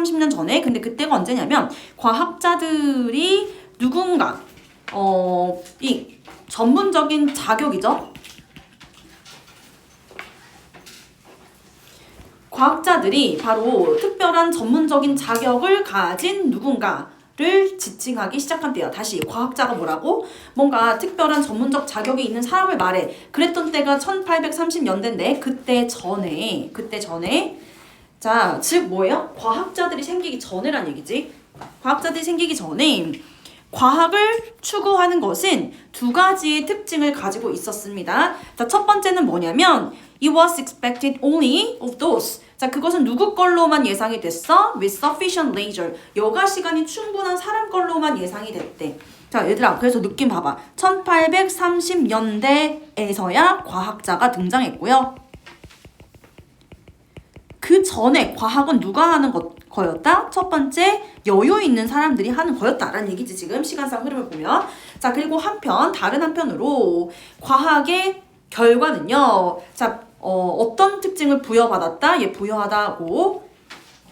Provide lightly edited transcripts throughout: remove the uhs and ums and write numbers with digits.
1830년 전에. 근데 그때가 언제냐면 과학자들이 누군가 이 전문적인 자격이죠. 과학자들이 바로 특별한 전문적인 자격을 가진 누군가를 지칭하기 시작한 때야. 다시 과학자가 뭐라고? 뭔가 특별한 전문적 자격이 있는 사람을 말해. 그랬던 때가 1830년대인데 그때 전에 자, 즉 뭐예요? 과학자들이 생기기 전에란 얘기지. 과학자들이 생기기 전에 과학을 추구하는 것은 두 가지의 특징을 가지고 있었습니다. 자, 첫 번째는 뭐냐면 It was expected only of those. 자, 그것은 누구 걸로만 예상이 됐어? With sufficient leisure. 여가 시간이 충분한 사람 걸로만 예상이 됐대. 자, 얘들아, 그래서 느낌 봐봐. 1830년대에서야 과학자가 등장했고요. 그 전에 과학은 누가 하는 거였다? 첫 번째, 여유 있는 사람들이 하는 거였다라는 얘기지, 지금 시간상 흐름을 보면. 자, 그리고 다른 한편으로 과학의 결과는요. 자, 어떤 특징을 부여받았다? 부여하다고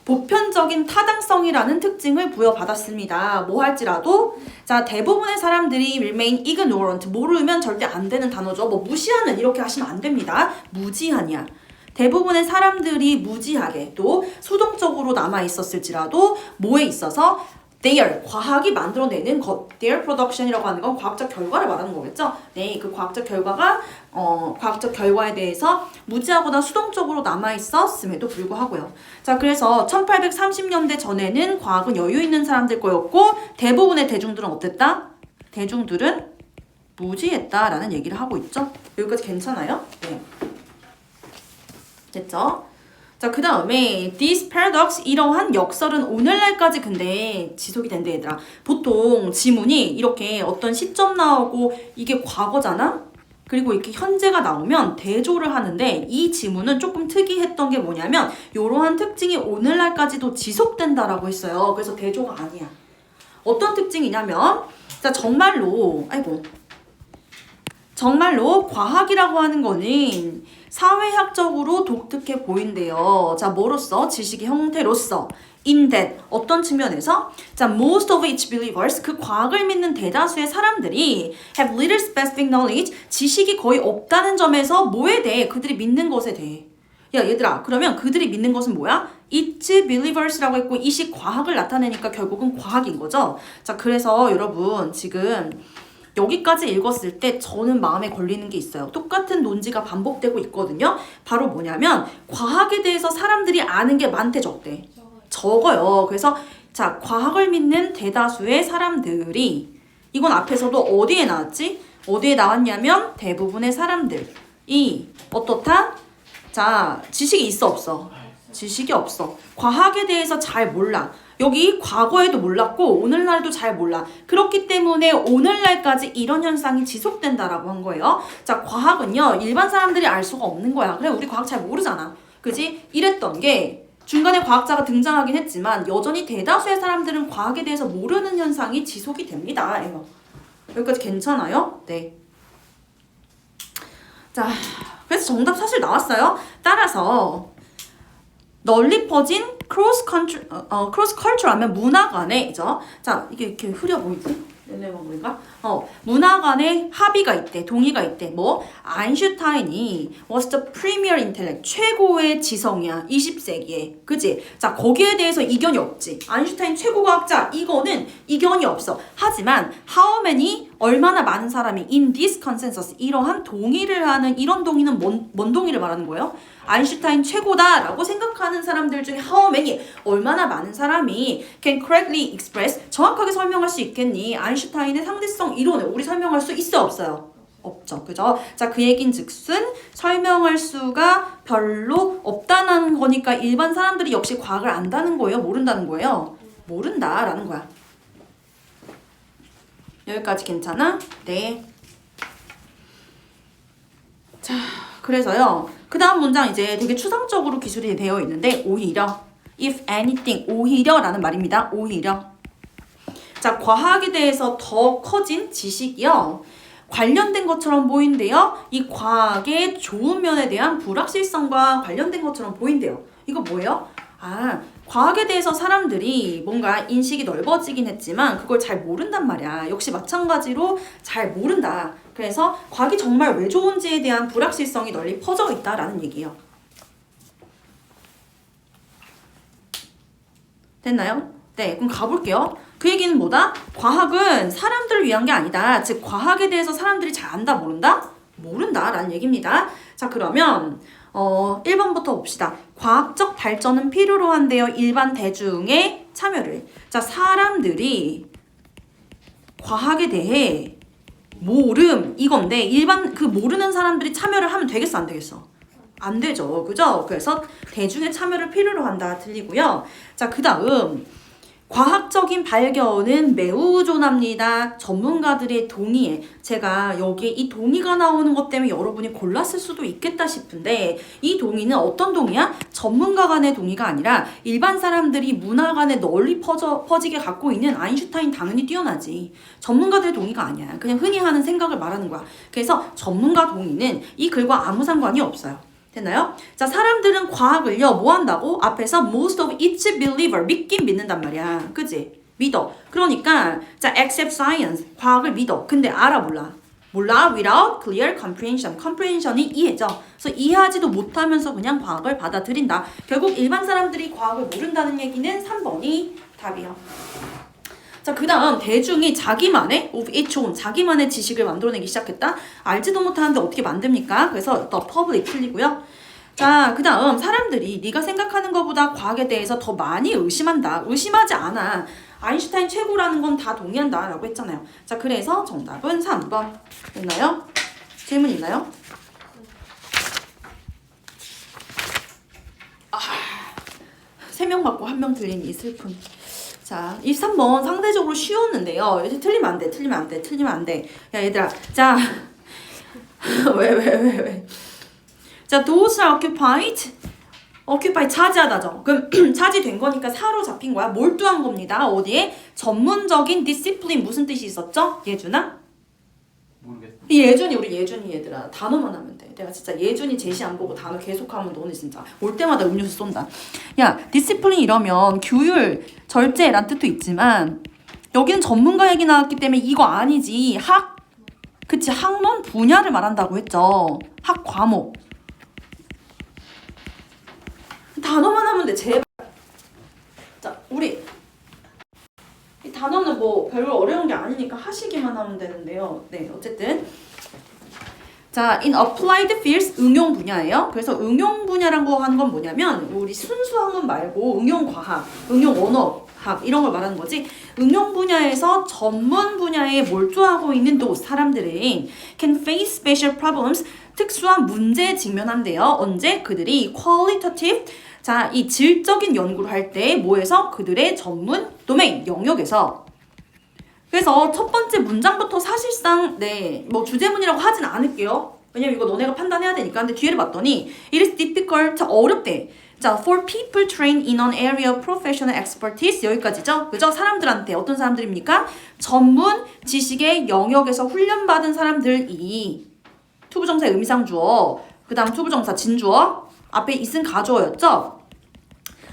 보편적인 타당성이라는 특징을 부여받았습니다. 뭐 할지라도 자, 대부분의 사람들이 remain ignorant. 모르면 절대 안 되는 단어죠. 뭐 무시하는 이렇게 하시면 안 됩니다. 무지하냐. 대부분의 사람들이 무지하게 또 수동적으로 남아 있었을지라도 뭐에 있어서 their 과학이 만들어내는 것, their production이라고 하는 건 과학적 결과를 말하는 거겠죠. 네, 그 과학적 결과가 과학적 결과에 대해서 무지하거나 수동적으로 남아 있었음에도 불구하고요. 자, 그래서 1830년대 전에는 과학은 여유 있는 사람들 거였고 대부분의 대중들은 어땠다? 대중들은 무지했다라는 얘기를 하고 있죠. 여기까지 괜찮아요? 네. 됐죠? 자, 그 다음에 this paradox, 이러한 역설은 오늘날까지 근데 지속이 된대, 얘들아. 보통 지문이 이렇게 어떤 시점 나오고 이게 과거잖아? 그리고 이렇게 현재가 나오면 대조를 하는데 이 지문은 조금 특이했던 게 뭐냐면 이러한 특징이 오늘날까지도 지속된다라고 했어요. 그래서 대조가 아니야. 어떤 특징이냐면 자, 정말로 과학이라고 하는 거는 사회학적으로 독특해 보인대요. 자, 뭐로써? 지식의 형태로서. In that, 어떤 측면에서? 자, most of its believers, 그 과학을 믿는 대다수의 사람들이 have little specific knowledge, 지식이 거의 없다는 점에서 뭐에 대해? 그들이 믿는 것에 대해. 야, 얘들아, 그러면 그들이 믿는 것은 뭐야? Its believers라고 했고, 이시 과학을 나타내니까 결국은 과학인 거죠. 자, 그래서 여러분, 지금 여기까지 읽었을 때 저는 마음에 걸리는 게 있어요. 똑같은 논지가 반복되고 있거든요. 바로 뭐냐면 과학에 대해서 사람들이 아는 게 많대 적대? 적어요. 그래서 자, 과학을 믿는 대다수의 사람들이 이건 앞에서도 어디에 나왔지? 어디에 나왔냐면 대부분의 사람들이 어떻다? 자, 지식이 있어 없어? 지식이 없어. 과학에 대해서 잘 몰라. 여기 과거에도 몰랐고 오늘날도 잘 몰라. 그렇기 때문에 오늘날까지 이런 현상이 지속된다라고 한 거예요. 자, 과학은요 일반 사람들이 알 수가 없는 거야. 그래, 우리 과학 잘 모르잖아. 그지? 이랬던 게 중간에 과학자가 등장하긴 했지만 여전히 대다수의 사람들은 과학에 대해서 모르는 현상이 지속이 됩니다. 여기까지 괜찮아요? 네. 자, 그래서 정답 사실 나왔어요. 따라서 널리 퍼진 크로스 컬처 하면 문화 간에죠. 자, 이게 이렇게 흐려 보이지? 얘네가 문화 간에 합의가 있대, 동의가 있대. 뭐 아인슈타인이 was the premier intellect, 최고의 지성이야 20세기에, 그지? 자, 거기에 대해서 이견이 없지. 아인슈타인 최고 과학자, 이거는 이견이 없어. 하지만 how many, 얼마나 많은 사람이 in this consensus, 이러한 동의를 하는, 이런 동의는 뭔 동의를 말하는 거예요? 아인슈타인 최고다라고 생각하는 사람들 중에 how many, 얼마나 많은 사람이 can correctly express, 정확하게 설명할 수 있겠니? 아인슈타인의 상대성 이론을 우리 설명할 수 있어 없어요? 없죠. 그죠? 자, 그 얘긴 즉슨 설명할 수가 별로 없다는 거니까 일반 사람들이 역시 과학을 안다는 거예요? 모른다는 거예요? 모른다라는 거야. 여기까지 괜찮아? 네. 자, 그래서요. 그 다음 문장 이제 되게 추상적으로 기술이 되어 있는데 오히려, if anything, 오히려라는 말입니다. 오히려. 자, 과학에 대해서 더 커진 지식이요. 관련된 것처럼 보인대요. 이 과학의 좋은 면에 대한 불확실성과 관련된 것처럼 보인대요. 이거 뭐예요? 아, 과학에 대해서 사람들이 뭔가 인식이 넓어지긴 했지만 그걸 잘 모른단 말이야. 역시 마찬가지로 잘 모른다. 그래서 과학이 정말 왜 좋은지에 대한 불확실성이 널리 퍼져 있다라는 얘기예요. 됐나요? 네, 그럼 가볼게요. 그 얘기는 뭐다? 과학은 사람들을 위한 게 아니다. 즉, 과학에 대해서 사람들이 잘 안다, 모른다? 모른다라는 얘기입니다. 자, 그러면 1번부터 봅시다. 과학적 발전은 필요로 한데요. 일반 대중의 참여를. 자, 사람들이 과학에 대해 모름 이건데 일반 그 모르는 사람들이 참여를 하면 되겠어, 안 되겠어? 안 되죠. 그죠? 그래서 대중의 참여를 필요로 한다. 틀리고요. 자, 그 다음 과학적인 발견은 매우 의존합니다. 전문가들의 동의에. 제가 여기에 이 동의가 나오는 것 때문에 여러분이 골랐을 수도 있겠다 싶은데 이 동의는 어떤 동의야? 전문가 간의 동의가 아니라 일반 사람들이 문화 간에 널리 퍼지게 갖고 있는 아인슈타인 당연히 뛰어나지. 전문가들의 동의가 아니야. 그냥 흔히 하는 생각을 말하는 거야. 그래서 전문가 동의는 이 글과 아무 상관이 없어요. 됐나요? 자, 사람들은 과학을요, 뭐 한다고? 앞에서 most of each believer, 믿긴 믿는단 말이야. 그지? 믿어. 그러니까, 자, accept science, 과학을 믿어. 근데 알아, 몰라? 몰라, without clear comprehension. comprehension이 이해죠. 그래서 이해하지도 못하면서 그냥 과학을 받아들인다. 결국 일반 사람들이 과학을 모른다는 얘기는 3번이 답이요. 자, 그 다음 대중이 자기만의 of its own, 자기만의 지식을 만들어내기 시작했다. 알지도 못하는데 어떻게 만듭니까? 그래서 the public 틀리고요. 자, 그 다음 사람들이 네가 생각하는 것보다 과학에 대해서 더 많이 의심한다. 의심하지 않아. 아인슈타인 최고라는 건 다 동의한다 라고 했잖아요. 자, 그래서 정답은 3번. 됐나요? 질문 있나요? 아, 3명 맞고 1명 틀린 이 슬픈. 자, 23번 상대적으로 쉬웠는데요. 이제 틀리면 안 돼, 틀리면 안 돼, 틀리면 안 돼. 야, 얘들아. 자, 왜. 자, those are occupied. occupy 차지하다죠. 그럼 차지된 거니까 사로잡힌 거야. 몰두한 겁니다. 어디에? 전문적인 discipline 무슨 뜻이 있었죠? 예준아? 모르겠어. 예준이 우리 예준이 얘들아 단어만 하면 돼. 내가 진짜 예준이 제시 안 보고 단어 계속하면 너는 진짜 올 때마다 음료수 쏜다. 야, 디시플린 이러면 규율, 절제란 뜻도 있지만 여기는 전문가 얘기 나왔기 때문에 이거 아니지. 그치, 학문 분야를 말한다고 했죠. 학 과목. 단어만 하면 돼, 제발. 자, 우리 이 단어는 뭐 별로 어려운 게 아니니까 하시기만 하면 되는데요. 네, 어쨌든 자, in applied fields 응용 분야예요. 그래서 응용 분야라고 하는 건 뭐냐면 우리 순수 학문 말고 응용 과학, 응용 언어학 이런 걸 말하는 거지. 응용 분야에서 전문 분야에 몰두하고 있는 또 사람들은 can face special problems 특수한 문제에 직면한대요. 언제? 그들이 qualitative 자, 이 질적인 연구를 할 때 뭐에서? 그들의 전문 도메인, 영역에서. 그래서 첫 번째 문장부터 사실상 네, 뭐 주제문이라고 하진 않을게요. 왜냐면 이거 너네가 판단해야 되니까. 근데 뒤를 봤더니 it is difficult, 자, 어렵대. 자, for people trained in an area of professional expertise 여기까지죠. 그죠? 사람들한테 어떤 사람들입니까? 전문 지식의 영역에서 훈련받은 사람들이 투부정사의 의미상주어, 그 다음 투부정사 진주어, 앞에 있은 가주어였죠?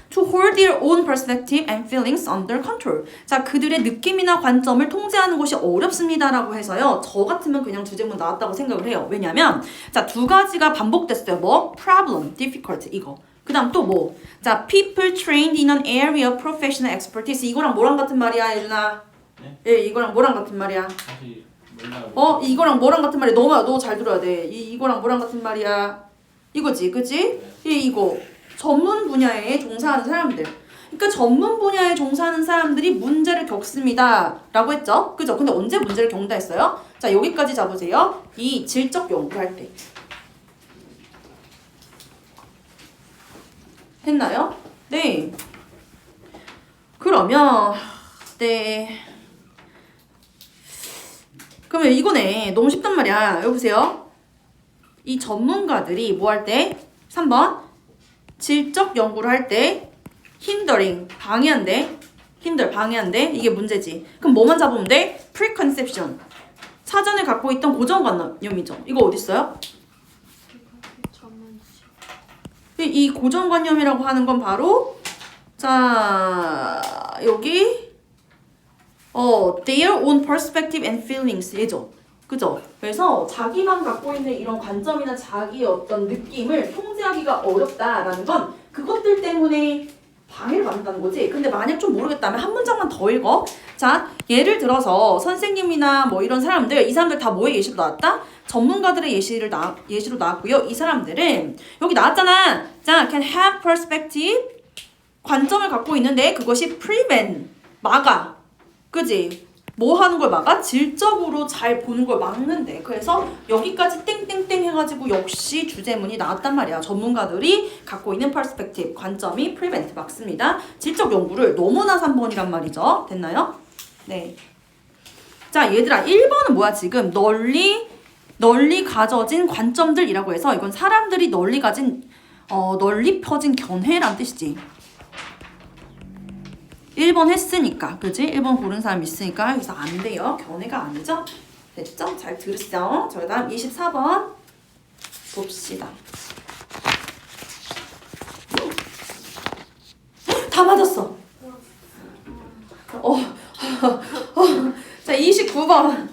To hold their own perspective and feelings under control. 자, 그들의 느낌이나 관점을 통제하는 것이 어렵습니다라고 해서요. 저 같으면 그냥 주제문 나왔다고 생각을 해요. 왜냐면 자, 두 가지가 반복됐어요. 뭐? problem, difficult 이거. 그 다음 또 뭐? 자, people trained in an area of professional expertise 이거랑 뭐랑 같은 말이야, 예준아? 네? 예, 이거랑 뭐랑 같은 말이야? 사실 몰라요. 이거랑 뭐랑 같은 말이야? 너 잘 들어야 돼. 이거랑 뭐랑 같은 말이야? 이거지, 그치? 이거. 전문 분야에 종사하는 사람들. 그러니까 전문 분야에 종사하는 사람들이 문제를 겪습니다. 라고 했죠? 그죠? 근데 언제 문제를 겪는다 했어요? 자, 여기까지 잡으세요. 이 질적 연구할 때. 했나요? 네. 그러면 네. 그러면 이거네. 너무 쉽단 말이야. 여보세요? 이 전문가들이 뭐 할 때? 3번. 질적 연구를 할 때 hindering, 방해한대. 방해한대. 이게 문제지. 그럼 뭐만 잡으면 돼? preconception. 사전에 갖고 있던 고정관념이죠. 이거 어디 있어요? 이 고정관념이라고 하는 건 바로 자, 여기 their own perspective and feelings 예죠. 그죠? 그래서 자기만 갖고 있는 이런 관점이나 자기의 어떤 느낌을 통제하기가 어렵다라는 건 그것들 때문에 방해를 받는다는 거지. 근데 만약 좀 모르겠다면 한 문장만 더 읽어. 자, 예를 들어서 선생님이나 뭐 이런 사람들, 이 사람들 다 뭐의 예시로 나왔다? 전문가들의 예시로 나왔고요. 이 사람들은 여기 나왔잖아. 자, can have perspective 관점을 갖고 있는데 그것이 prevent 막아. 그지? 뭐 하는 걸 막아? 질적으로 잘 보는 걸 막는데. 그래서 여기까지 땡땡땡 해가지고 역시 주제문이 나왔단 말이야. 전문가들이 갖고 있는 perspective, 관점이 prevent 막습니다. 질적 연구를 너무나 3번이란 말이죠. 됐나요? 네. 자, 얘들아 1번은 뭐야 지금? 널리 가져진 관점들이라고 해서 이건 사람들이 널리 펴진 견해란 뜻이지. 1번 했으니까, 그지? 1번 고른 사람 있으니까 여기서 안 돼요. 견해가 아니죠? 됐죠? 잘 들으시죠? 저 다음 24번 봅시다. 다 맞았어. 자, 29번.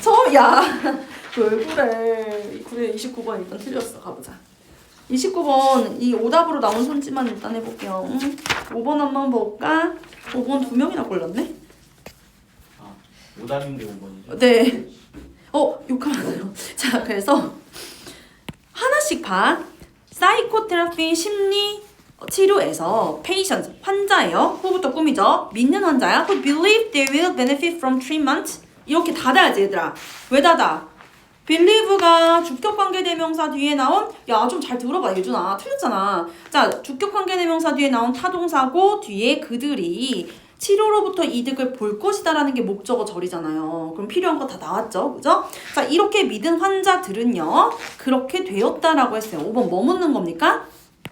처음이야. 왜 그래? 그래, 29번 일단 틀렸어. 가보자. 29번 이 오답으로 나온 손짓만 일단 해볼게요. 5번 한번 볼까? 5번 2명이나 골랐네? 아, 오답인데 5번이죠? 네. 욕하나요? 자, 그래서 하나씩 봐. 사이코테라피 심리 치료에서 patient 환자예요. 후부터 꾸미죠. 믿는 환자야. Who believe they will benefit from treatment. 이렇게 닫아야지 얘들아. 왜 닫아? believe가 주격관계대명사 뒤에 나온 야 좀 잘 들어봐 예준아 틀렸잖아. 자 주격관계대명사 뒤에 나온 타동사고 뒤에 그들이 치료로부터 이득을 볼 것이다 라는 게 목적어 절이잖아요. 그럼 필요한 거 다 나왔죠. 그죠? 자 이렇게 믿은 환자들은요 그렇게 되었다라고 했어요. 5번 뭐 묻는 겁니까?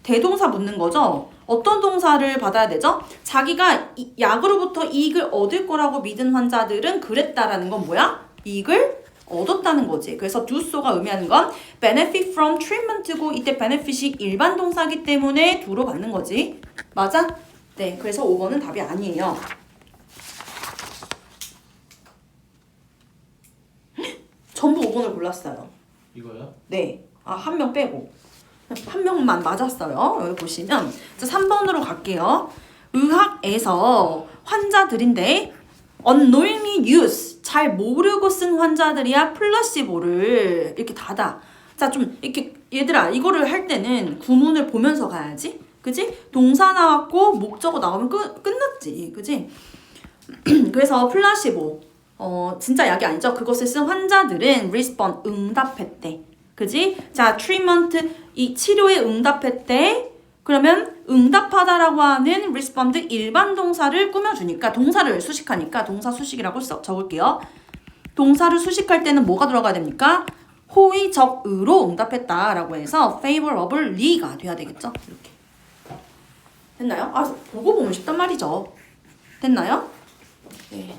대동사 묻는 거죠. 어떤 동사를 받아야 되죠? 자기가 약으로부터 이익을 얻을 거라고 믿은 환자들은 그랬다라는 건 뭐야? 이익을 얻었다는 거지. 그래서 do so가 의미하는 건 benefit from treatment고 이때 benefit이 일반 동사기 때문에 do로 받는 거지. 맞아? 네, 그래서 5번은 답이 아니에요. 전부 5번을 골랐어요. 이거요? 네. 한 명 빼고. 한 명만 맞았어요. 여기 보시면. 자, 3번으로 갈게요. 의학에서 환자들인데 unknowingly use 잘 모르고 쓴 환자들이야 플라시보를 이렇게 닫아. 자, 좀 이렇게 얘들아 이거를 할 때는 구문을 보면서 가야지. 그지? 동사 나왔고 목적어 나오면 끝났지. 그지? 그래서 플라시보 진짜 약이 아니죠. 그것을 쓴 환자들은 respond 응답했대. 그지? 자, treatment 이 치료에 응답했대. 그러면 응답하다라고 하는 respond 일반 동사를 꾸며주니까 동사를 수식하니까 동사 수식이라고 적을게요. 동사를 수식할 때는 뭐가 들어가야 됩니까? 호의적으로 응답했다라고 해서 favorably가 돼야 되겠죠? 이렇게. 됐나요? 보고 보면 쉽단 말이죠. 됐나요? 네.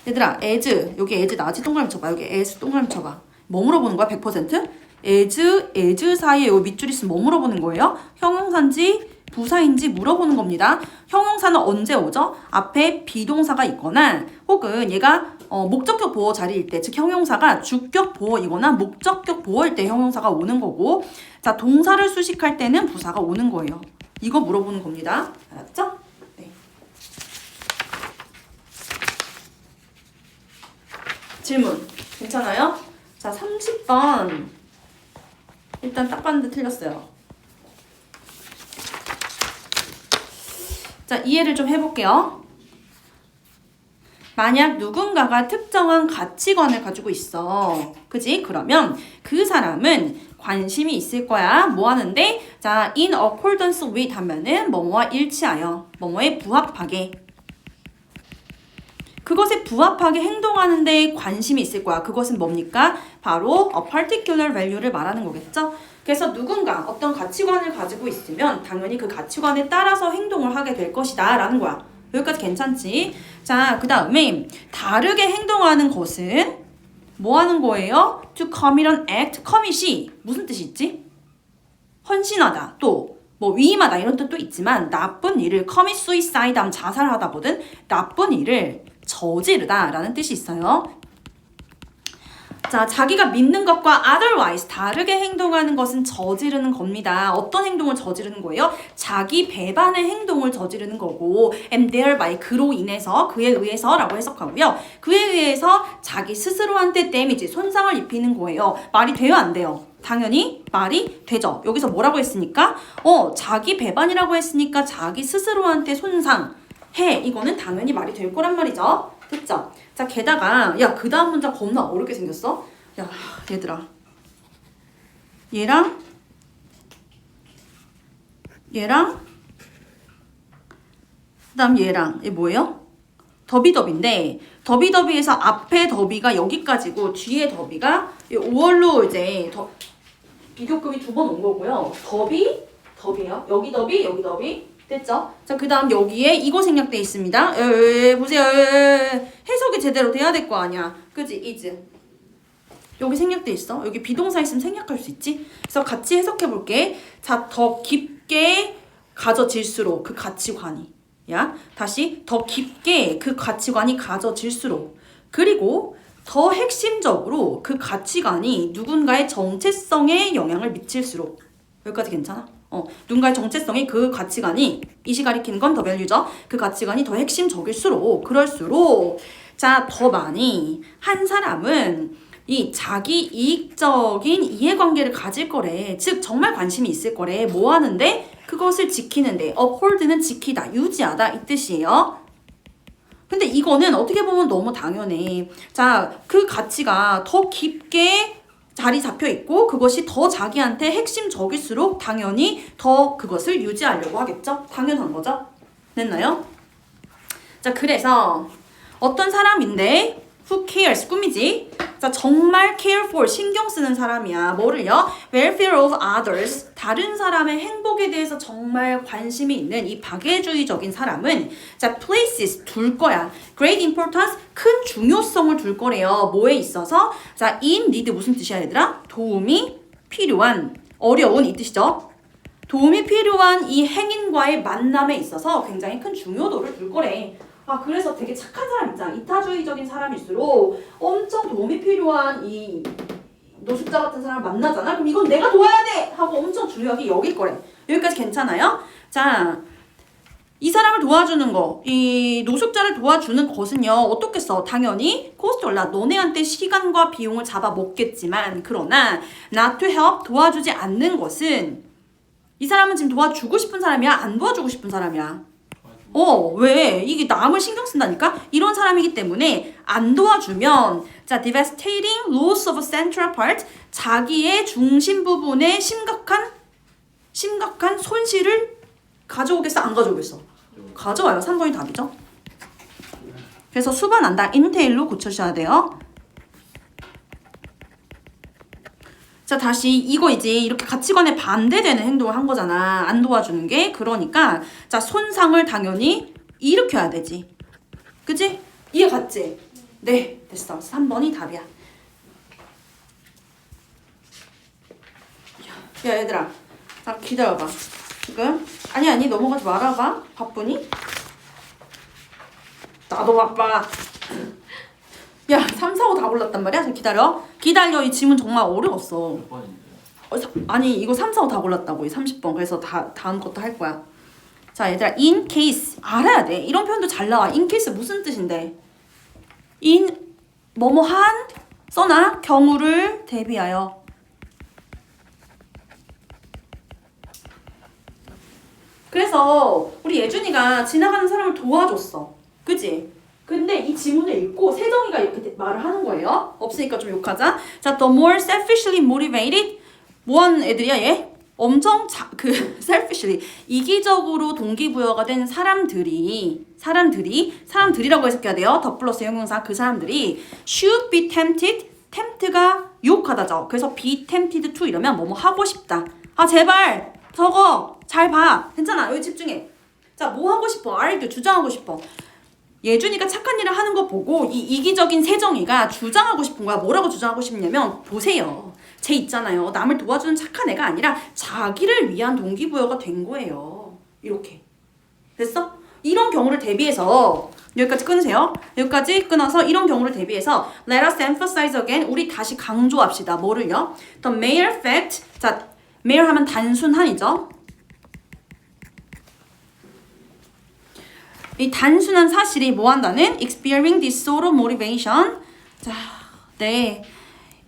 얘들아, as 여기 as 나지 동그라미 쳐봐. 여기 as 동그라미 쳐봐. 뭐 물어보는 거야? 100%? as 사이에 요 밑줄 있으면 뭐 물어보는 거예요? 형용사인지 부사인지 물어보는 겁니다. 형용사는 언제 오죠? 앞에 비동사가 있거나 혹은 얘가 목적격 보호 자리일 때, 즉 형용사가 주격 보호이거나 목적격 보호일 때 형용사가 오는 거고, 자 동사를 수식할 때는 부사가 오는 거예요. 이거 물어보는 겁니다. 알았죠? 네. 질문 괜찮아요? 자 30번 일단 딱 봤는데 틀렸어요. 자, 이해를 좀 해볼게요. 만약 누군가가 특정한 가치관을 가지고 있어. 그지? 그러면 그 사람은 관심이 있을 거야. 뭐 하는데? 자, in accordance with 하면은 뭐뭐와 일치하여, 뭐뭐에 부합하게. 그것에 부합하게 행동하는데 관심이 있을 거야. 그것은 뭡니까? 바로 a particular value를 말하는 거겠죠? 그래서 누군가 어떤 가치관을 가지고 있으면 당연히 그 가치관에 따라서 행동을 하게 될 것이다 라는 거야. 여기까지 괜찮지? 자, 그 다음에 다르게 행동하는 것은 뭐 하는 거예요? To commit an act. commit이 무슨 뜻이 있지? 헌신하다. 또 뭐 위임하다 이런 뜻도 있지만 나쁜 일을 commit suicide 하면 자살하다 보든 나쁜 일을 저지르다라는 뜻이 있어요. 자, 자기가 믿는 것과 otherwise 다르게 행동하는 것은 저지르는 겁니다. 어떤 행동을 저지르는 거예요? 자기 배반의 행동을 저지르는 거고 and thereby 그로 인해서 그에 의해서라고 해석하고요. 그에 의해서 자기 스스로한테 데미지 손상을 입히는 거예요. 말이 돼요, 안 돼요? 당연히 말이 되죠. 여기서 뭐라고 했으니까? 자기 배반이라고 했으니까 자기 스스로한테 손상 해. 이거는 당연히 말이 될 거란 말이죠. 됐죠? 자, 게다가 야, 그 다음 문장 겁나 어렵게 생겼어. 야, 얘들아. 얘랑 그다음 얘랑 이게 뭐예요? 더비더비인데 더비더비에서 앞에 더비가 여기까지고 뒤에 더비가 5월로 이제 비교급이 두 번 온 거고요. 더비요. 여기 더비 됐죠? 자, 그 다음 여기에 이거 생략돼 있습니다. 보세요. 해석이 제대로 돼야 될 거 아니야. 그지? is. 여기 생략돼 있어. 여기 비동사 있으면 생략할 수 있지? 그래서 같이 해석해 볼게. 자, 더 깊게 가져질수록 그 가치관이. 야, 다시 더 깊게 그 가치관이 가져질수록 그리고 더 핵심적으로 그 가치관이 누군가의 정체성에 영향을 미칠수록 여기까지 괜찮아? 누군가의 정체성이 그 가치관이 이시 가리키는 건 더 밸류죠. 그 가치관이 더 핵심적일수록 그럴수록 자, 더 많이 한 사람은 이 자기 이익적인 이해관계를 가질 거래. 즉 정말 관심이 있을 거래. 뭐 하는데? 그것을 지키는데. uphold는 지키다, 유지하다 이 뜻이에요. 근데 이거는 어떻게 보면 너무 당연해. 자, 그 가치가 더 깊게 자리 잡혀 있고 그것이 더 자기한테 핵심적일수록 당연히 더 그것을 유지하려고 하겠죠? 당연한 거죠? 됐나요? 자, 그래서 어떤 사람인데 who cares 꿈이지? 자, 정말 care for 신경 쓰는 사람이야. 뭐를요? welfare of others 다른 사람의 행복에 대해서 정말 관심이 있는 이 박애주의적인 사람은 자, places 둘 거야. great importance 큰 중요성을 둘 거래요. 뭐에 있어서? 자, in need 무슨 뜻이야 얘들아? 도움이 필요한 어려운 이 뜻이죠. 도움이 필요한 이 행인과의 만남에 있어서 굉장히 큰 중요도를 둘 거래. 아, 그래서 되게 착한 사람 있잖아. 이타주의적인 사람일수록 엄청 도움이 필요한 이 노숙자 같은 사람을 만나잖아. 그럼 이건 내가 도와야 돼! 하고 엄청 중요하게 여길 거래. 여기까지 괜찮아요? 자, 이 사람을 도와주는 거, 이 노숙자를 도와주는 것은요, 어떻겠어? 당연히 코스트 올라 너네한테 시간과 비용을 잡아먹겠지만 그러나 not to help 도와주지 않는 것은 이 사람은 지금 도와주고 싶은 사람이야? 안 도와주고 싶은 사람이야? 왜? 이게 남을 신경 쓴다니까? 이런 사람이기 때문에 안 도와주면 자, devastating loss of central part 자기의 중심 부분에 심각한 손실을 가져오겠어? 안 가져오겠어? 가져와요. 3번이 답이죠. 그래서 수반한다. entail로 고쳐주셔야 돼요. 자, 다시 이거 이제 이렇게 가치관에 반대되는 행동을 한 거잖아. 안 도와주는 게. 그러니까 자, 손상을 당연히 일으켜야 되지. 그치? 이해 갔지? 네, 됐어. 3번이 답이야. 야, 얘들아. 자, 기다려봐. 지금 아니 넘어가지 말아봐. 바쁘니? 나도 바빠. 야, 3, 4, 5 다 골랐단 말이야? 좀 기다려. 이 지문 정말 어려웠어. 몇 번인데요? 아니, 이거 3, 4, 5 다 골랐다고. 이 30번. 그래서 다음 것도 할 거야. 자, 얘들아. in case. 알아야 돼. 이런 표현도 잘 나와. in case 무슨 뜻인데? in 뭐뭐한 써나 경우를 대비하여. 그래서 우리 예준이가 지나가는 사람을 도와줬어. 그치? 근데 이 지문을 읽고 세정이가 이렇게 말을 하는 거예요. 없으니까 좀 욕하자. 자, the more selfishly motivated 뭐한 애들이야 얘? 엄청 selfishly 이기적으로 동기부여가 된 사람들이라고 해석해야 돼요. 더 플러스 형용사 그 사람들이 should be tempt가 유혹하다죠. 그래서 be tempted to 이러면 뭐뭐 하고 싶다. 아, 제발 저거 잘 봐. 괜찮아. 여기 집중해. 자, 뭐 하고 싶어? argue 주장하고 싶어. 예준이가 착한 일을 하는 거 보고 이 이기적인 세정이가 주장하고 싶은 거야. 뭐라고 주장하고 싶냐면 보세요. 쟤 있잖아요. 남을 도와주는 착한 애가 아니라 자기를 위한 동기부여가 된 거예요. 이렇게. 됐어? 이런 경우를 대비해서 여기까지 끊으세요. 여기까지 끊어서 이런 경우를 대비해서 let us emphasize again. 우리 다시 강조합시다. 뭐를요? The mere fact. 자, mere 하면 단순한이죠. 이 단순한 사실이 뭐 한다는? experiencing this sort of motivation. 자, 네.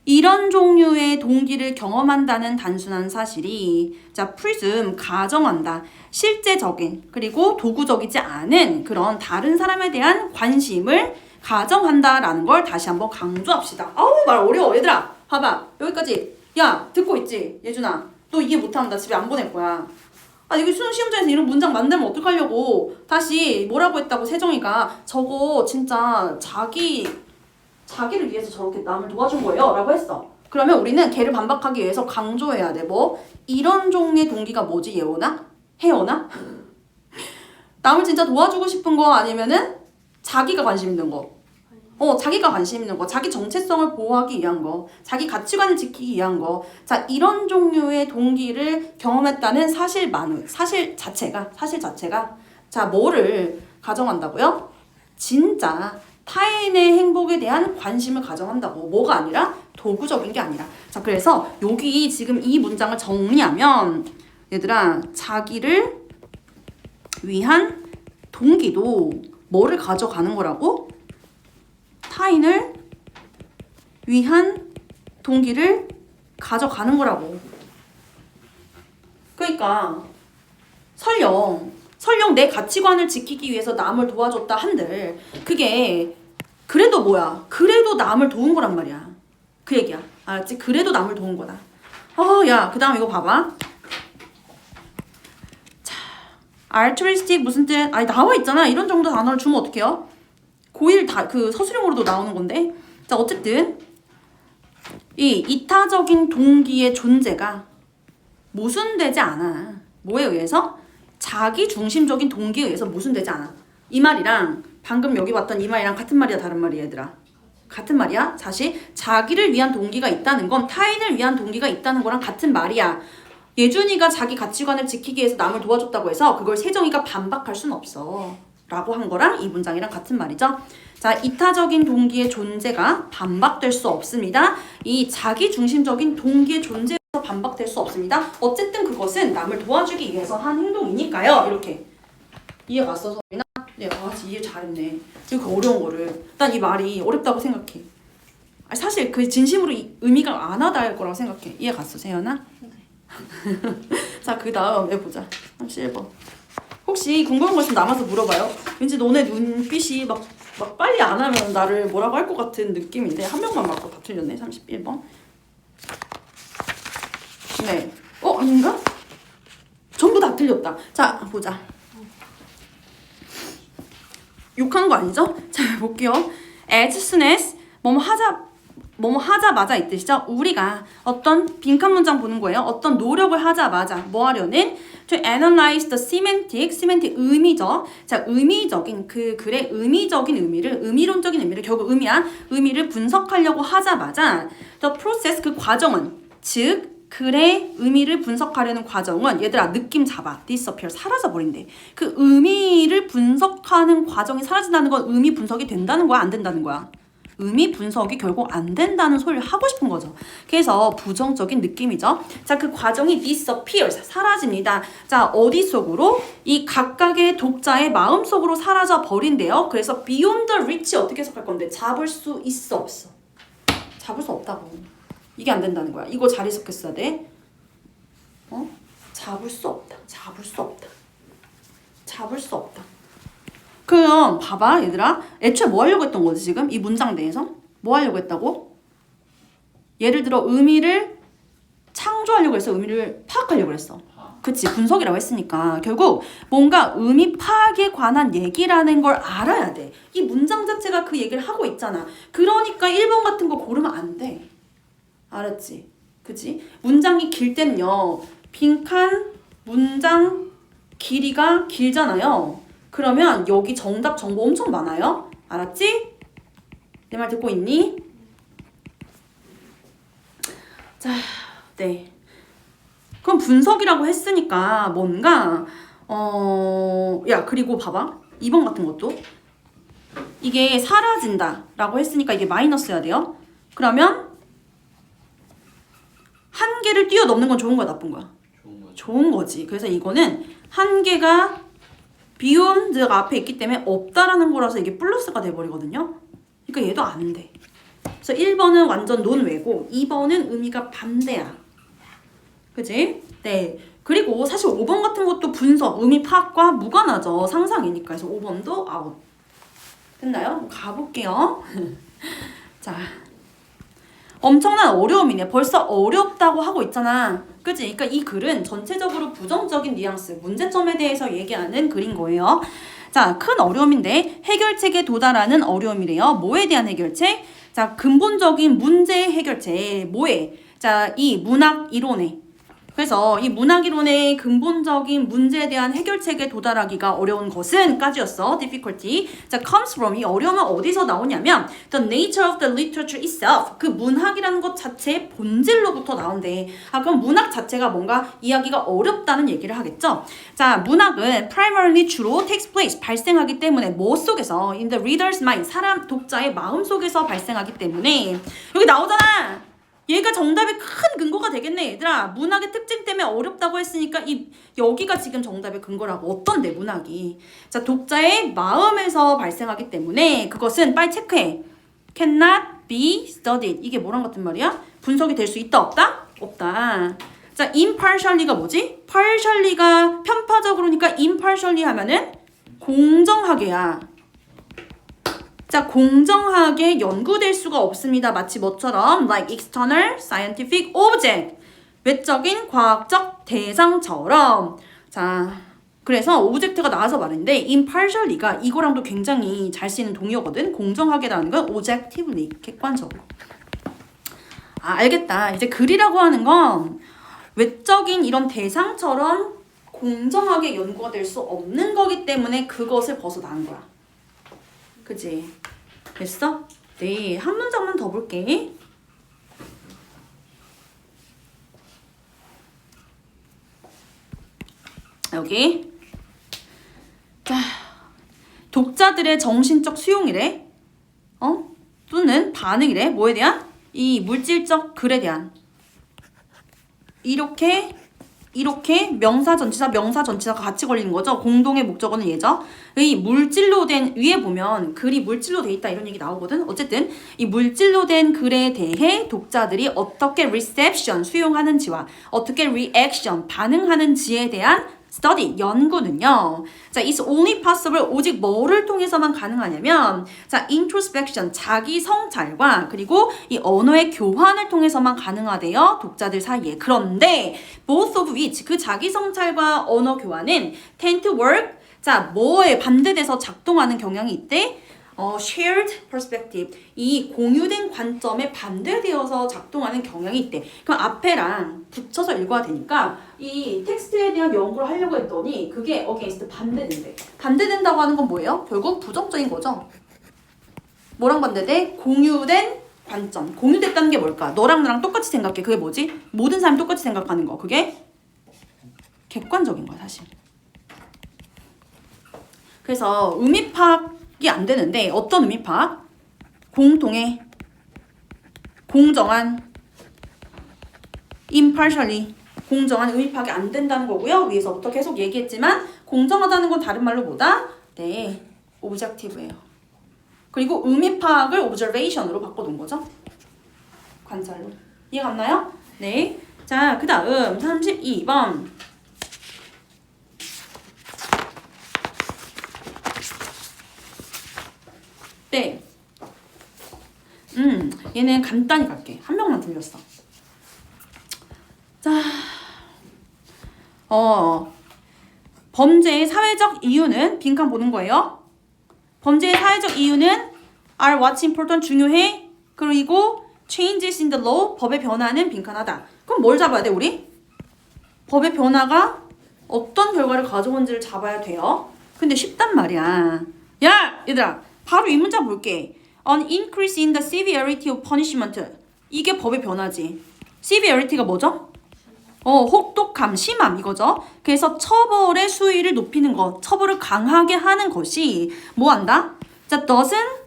이런 종류의 동기를 경험한다는 단순한 사실이 자, presume, 가정한다. 실제적인 그리고 도구적이지 않은 그런 다른 사람에 대한 관심을 가정한다라는 걸 다시 한번 강조합시다. 아우, 말 어려워. 얘들아, 봐봐. 여기까지. 야, 듣고 있지? 예준아, 너 이해 못하면 나 집에 안 보낼 거야. 아, 이거 수능 시험장에서 이런 문장 만들면 어떡하려고. 다시 뭐라고 했다고 세정이가 저거 진짜 자기를 위해서 저렇게 남을 도와준 거예요 라고 했어. 그러면 우리는 걔를 반박하기 위해서 강조해야 돼. 뭐? 이런 종류의 동기가 뭐지? 예원아? 혜원아? 남을 진짜 도와주고 싶은 거 아니면은 자기가 관심 있는 거. 자기가 관심 있는 거. 자기 정체성을 보호하기 위한 거. 자기 가치관을 지키기 위한 거. 자, 이런 종류의 동기를 경험했다는 사실 자체가 자, 뭐를 가정한다고요? 진짜 타인의 행복에 대한 관심을 가정한다고. 뭐가 아니라 도구적인 게 아니라. 자, 그래서 여기 지금 이 문장을 정리하면 얘들아, 자기를 위한 동기도 뭐를 가져가는 거라고? 타인을 위한 동기를 가져가는 거라고. 그러니까 설령 내 가치관을 지키기 위해서 남을 도와줬다 한들 그게 그래도 뭐야? 그래도 남을 도운 거란 말이야. 그 얘기야. 알았지? 그래도 남을 도운 거다. 야, 그 다음 이거 봐봐. 자, altruistic 무슨 뜻? 아니, 나와 있잖아. 이런 정도 단어를 주면 어떡해요? 고1 다 그 서술형으로도 나오는 건데. 자, 어쨌든 이 이타적인 동기의 존재가 모순되지 않아. 뭐에 의해서? 자기 중심적인 동기에 의해서 모순되지 않아. 이 말이랑 방금 여기 봤던 이 말이랑 같은 말이야, 다른 말이야, 얘들아? 같은 말이야. 다시 자기를 위한 동기가 있다는 건 타인을 위한 동기가 있다는 거랑 같은 말이야. 예준이가 자기 가치관을 지키기 위해서 남을 도와줬다고 해서 그걸 세정이가 반박할 순 없어. 라고 한 거랑 이 문장이랑 같은 말이죠. 자, 이타적인 동기의 존재가 반박될 수 없습니다. 이 자기 중심적인 동기의 존재에서 반박될 수 없습니다. 어쨌든 그것은 남을 도와주기 위해서 한 행동이니까요. 이렇게 이해 갔어, 서민아? 네, 이해 잘했네. 이렇게 어려운 거를 난 이 말이 어렵다고 생각해. 아니, 사실 그 진심으로 의미가 안 와닿을 거라고 생각해. 이해 갔어, 세연아? 네. 자, 그 다음 해보자. 31번. 혹시 궁금한 거 있으면 남아서 물어봐요. 왠지 너네 눈빛이 막 빨리 안 하면 나를 뭐라고 할 것 같은 느낌인데 한 명만 맞고 다 틀렸네. 31번. 네. 아닌가? 전부 다 틀렸다. 자, 보자. 욕한 거 아니죠? 자, 볼게요. As soon as 뭐뭐 하자마자 이 뜻이죠. 우리가 어떤 빈칸 문장 보는 거예요. 어떤 노력을 하자마자 뭐 하려는? To analyze the semantic 의미죠. 자, 의미적인 그 글의 의미적인 의미를 의미론적인 의미를 결국 의미를 분석하려고 하자마자 the process 그 과정은 즉 글의 의미를 분석하려는 과정은 얘들아 느낌 잡아. disappear 사라져버린대. 그 의미를 분석하는 과정이 사라진다는 건 의미 분석이 된다는 거야? 안 된다는 거야? 의미 분석이 결국 안 된다는 소리를 하고 싶은 거죠. 그래서 부정적인 느낌이죠. 자, 그 과정이 disappears 사라집니다. 자, 어디 속으로? 이 각각의 독자의 마음 속으로 사라져 버린대요. 그래서 beyond the reach 어떻게 해석할 건데? 잡을 수 있어 없어? 잡을 수 없다고. 이게 안 된다는 거야. 이거 잘 해석했어야 돼. 잡을 수 없다. 잡을 수 없다. 잡을 수 없다. 그럼 봐봐 얘들아. 애초에 뭐 하려고 했던 거지 지금? 이 문장 내에서? 뭐 하려고 했다고? 예를 들어 의미를 창조하려고 해서 의미를 파악하려고 했어. 그치, 분석이라고 했으니까 결국 뭔가 의미 파악에 관한 얘기라는 걸 알아야 돼. 이 문장 자체가 그 얘기를 하고 있잖아. 그러니까 1번 같은 거 고르면 안 돼. 알았지? 그치? 문장이 길 때는요. 빈칸 문장 길이가 길잖아요. 그러면 여기 정답 정보 엄청 많아요. 알았지? 내 말 듣고 있니? 네. 그럼 분석이라고 했으니까 뭔가 야 그리고 봐봐 2번 같은 것도 이게 사라진다 라고 했으니까 이게 마이너스여야 돼요. 그러면 한계를 뛰어넘는 건 좋은 거야 나쁜 거야? 좋은 거죠. 좋은 거지. 그래서 이거는 한계가 beyond가 앞에 있기 때문에 없다라는 거라서 이게 플러스가 돼버리거든요. 그러니까 얘도 안 돼. 그래서 1번은 완전 논외고 2번은 의미가 반대야. 그치? 네. 그리고 사실 5번 같은 것도 분석, 의미 파악과 무관하죠. 상상이니까. 그래서 5번도 아웃. 됐나요? 가볼게요. 자, 엄청난 어려움이네. 벌써 어렵다고 하고 있잖아. 그치? 그러니까 이 글은 전체적으로 부정적인 뉘앙스, 문제점에 대해서 얘기하는 글인 거예요. 자, 큰 어려움인데 해결책에 도달하는 어려움이래요. 뭐에 대한 해결책? 자, 근본적인 문제 해결책. 뭐에? 자, 이 문학 이론에. 그래서 이 문학 이론의 근본적인 문제에 대한 해결책에 도달하기가 어려운 것은 까지였어. difficulty. 자, comes from 이 어려움은 어디서 나오냐면 the nature of the literature itself. 그 문학이라는 것 자체의 본질로부터 나온대. 아, 그럼 문학 자체가 뭔가 이야기가 어렵다는 얘기를 하겠죠. 자, 문학은 primarily 주로 takes place 발생하기 때문에 뭐 속에서 in the reader's mind 사람 독자의 마음 속에서 발생하기 때문에 여기 나오잖아. 얘가 정답의 큰 근거가 되겠네 얘들아. 문학의 특징 때문에 어렵다고 했으니까 여기가 지금 정답의 근거라고. 어떤데 문학이. 자, 독자의 마음에서 발생하기 때문에 그것은 빨리 체크해. cannot be studied. 이게 뭐랑 같은 말이야? 분석이 될 수 있다 없다? 없다. 자, impartially가 뭐지? partially가 편파적으로니까 impartially 하면은 공정하게야. 자, 공정하게 연구될 수가 없습니다. 마치 뭐처럼 like external scientific object 외적인 과학적 대상처럼. 자, 그래서 오브젝트가 나와서 말인데 impartially가 이거랑도 굉장히 잘 쓰이는 동의어거든. 공정하게라는 건 objectively 객관적으로. 아, 알겠다. 이제 글이라고 하는 건 외적인 이런 대상처럼 공정하게 연구가 될 수 없는 거기 때문에 그것을 벗어난 거야. 그치? 됐어? 네, 한 문장만 더 볼게. 여기. 자, 독자들의 정신적 수용이래. 또는 반응이래. 뭐에 대한? 이 물질적 글에 대한. 이렇게 명사 전치사가 같이 걸리는 거죠. 공동의 목적어는 얘죠. 이 물질로 된 위에 보면 글이 물질로 돼 있다 이런 얘기 나오거든. 어쨌든 이 물질로 된 글에 대해 독자들이 어떻게 reception 수용하는지와 어떻게 reaction 반응하는지에 대한 study 연구는요. 자, it's only possible 오직 뭐를 통해서만 가능하냐면 자, introspection 자기 성찰과 그리고 이 언어의 교환을 통해서만 가능하대요. 독자들 사이에. 그런데 both of which 그 자기 성찰과 언어 교환은 tend to work 자, 뭐에 반대돼서 작동하는 경향이 있대? shared perspective 이 공유된 관점에 반대되어서 작동하는 경향이 있대. 그럼 앞에랑 붙여서 읽어야 되니까 이 텍스트에 대한 연구를 하려고 했더니 그게 against 반대된대. 반대된다고 하는 건 뭐예요? 결국 부정적인 거죠. 뭐랑 반대돼? 공유된 관점. 공유됐다는 게 뭘까? 너랑 나랑 똑같이 생각해. 그게 뭐지? 모든 사람이 똑같이 생각하는 거. 그게 객관적인 거야 사실. 그래서 의미 파악이 안 되는데 어떤 의미 파악? 공통의 공정한 impartially 공정한 의미 파악이 안 된다는 거고요. 위에서부터 계속 얘기했지만 공정하다는 건 다른 말로 뭐다? 네, objective예요. 그리고 의미 파악을 observation으로 바꿔놓은 거죠. 관찰로. 이해 갔나요? 네. 자, 그 다음 32번. 네. 얘는 간단히 갈게. 한 명만 틀렸어. 자, 범죄의 사회적 이유는 빈칸 보는 거예요. 범죄의 사회적 이유는 are what's important 중요해. 그리고 changes in the law 법의 변화는 빈칸하다. 그럼 뭘 잡아야 돼 우리? 법의 변화가 어떤 결과를 가져온지를 잡아야 돼요. 근데 쉽단 말이야. 야 얘들아 바로 이 문장 볼게. An increase in the severity of punishment. 이게 법의 변화지. severity가 뭐죠? 혹독함, 심함 이거죠. 그래서 처벌의 수위를 높이는 것, 처벌을 강하게 하는 것이 뭐 한다? 자, doesn't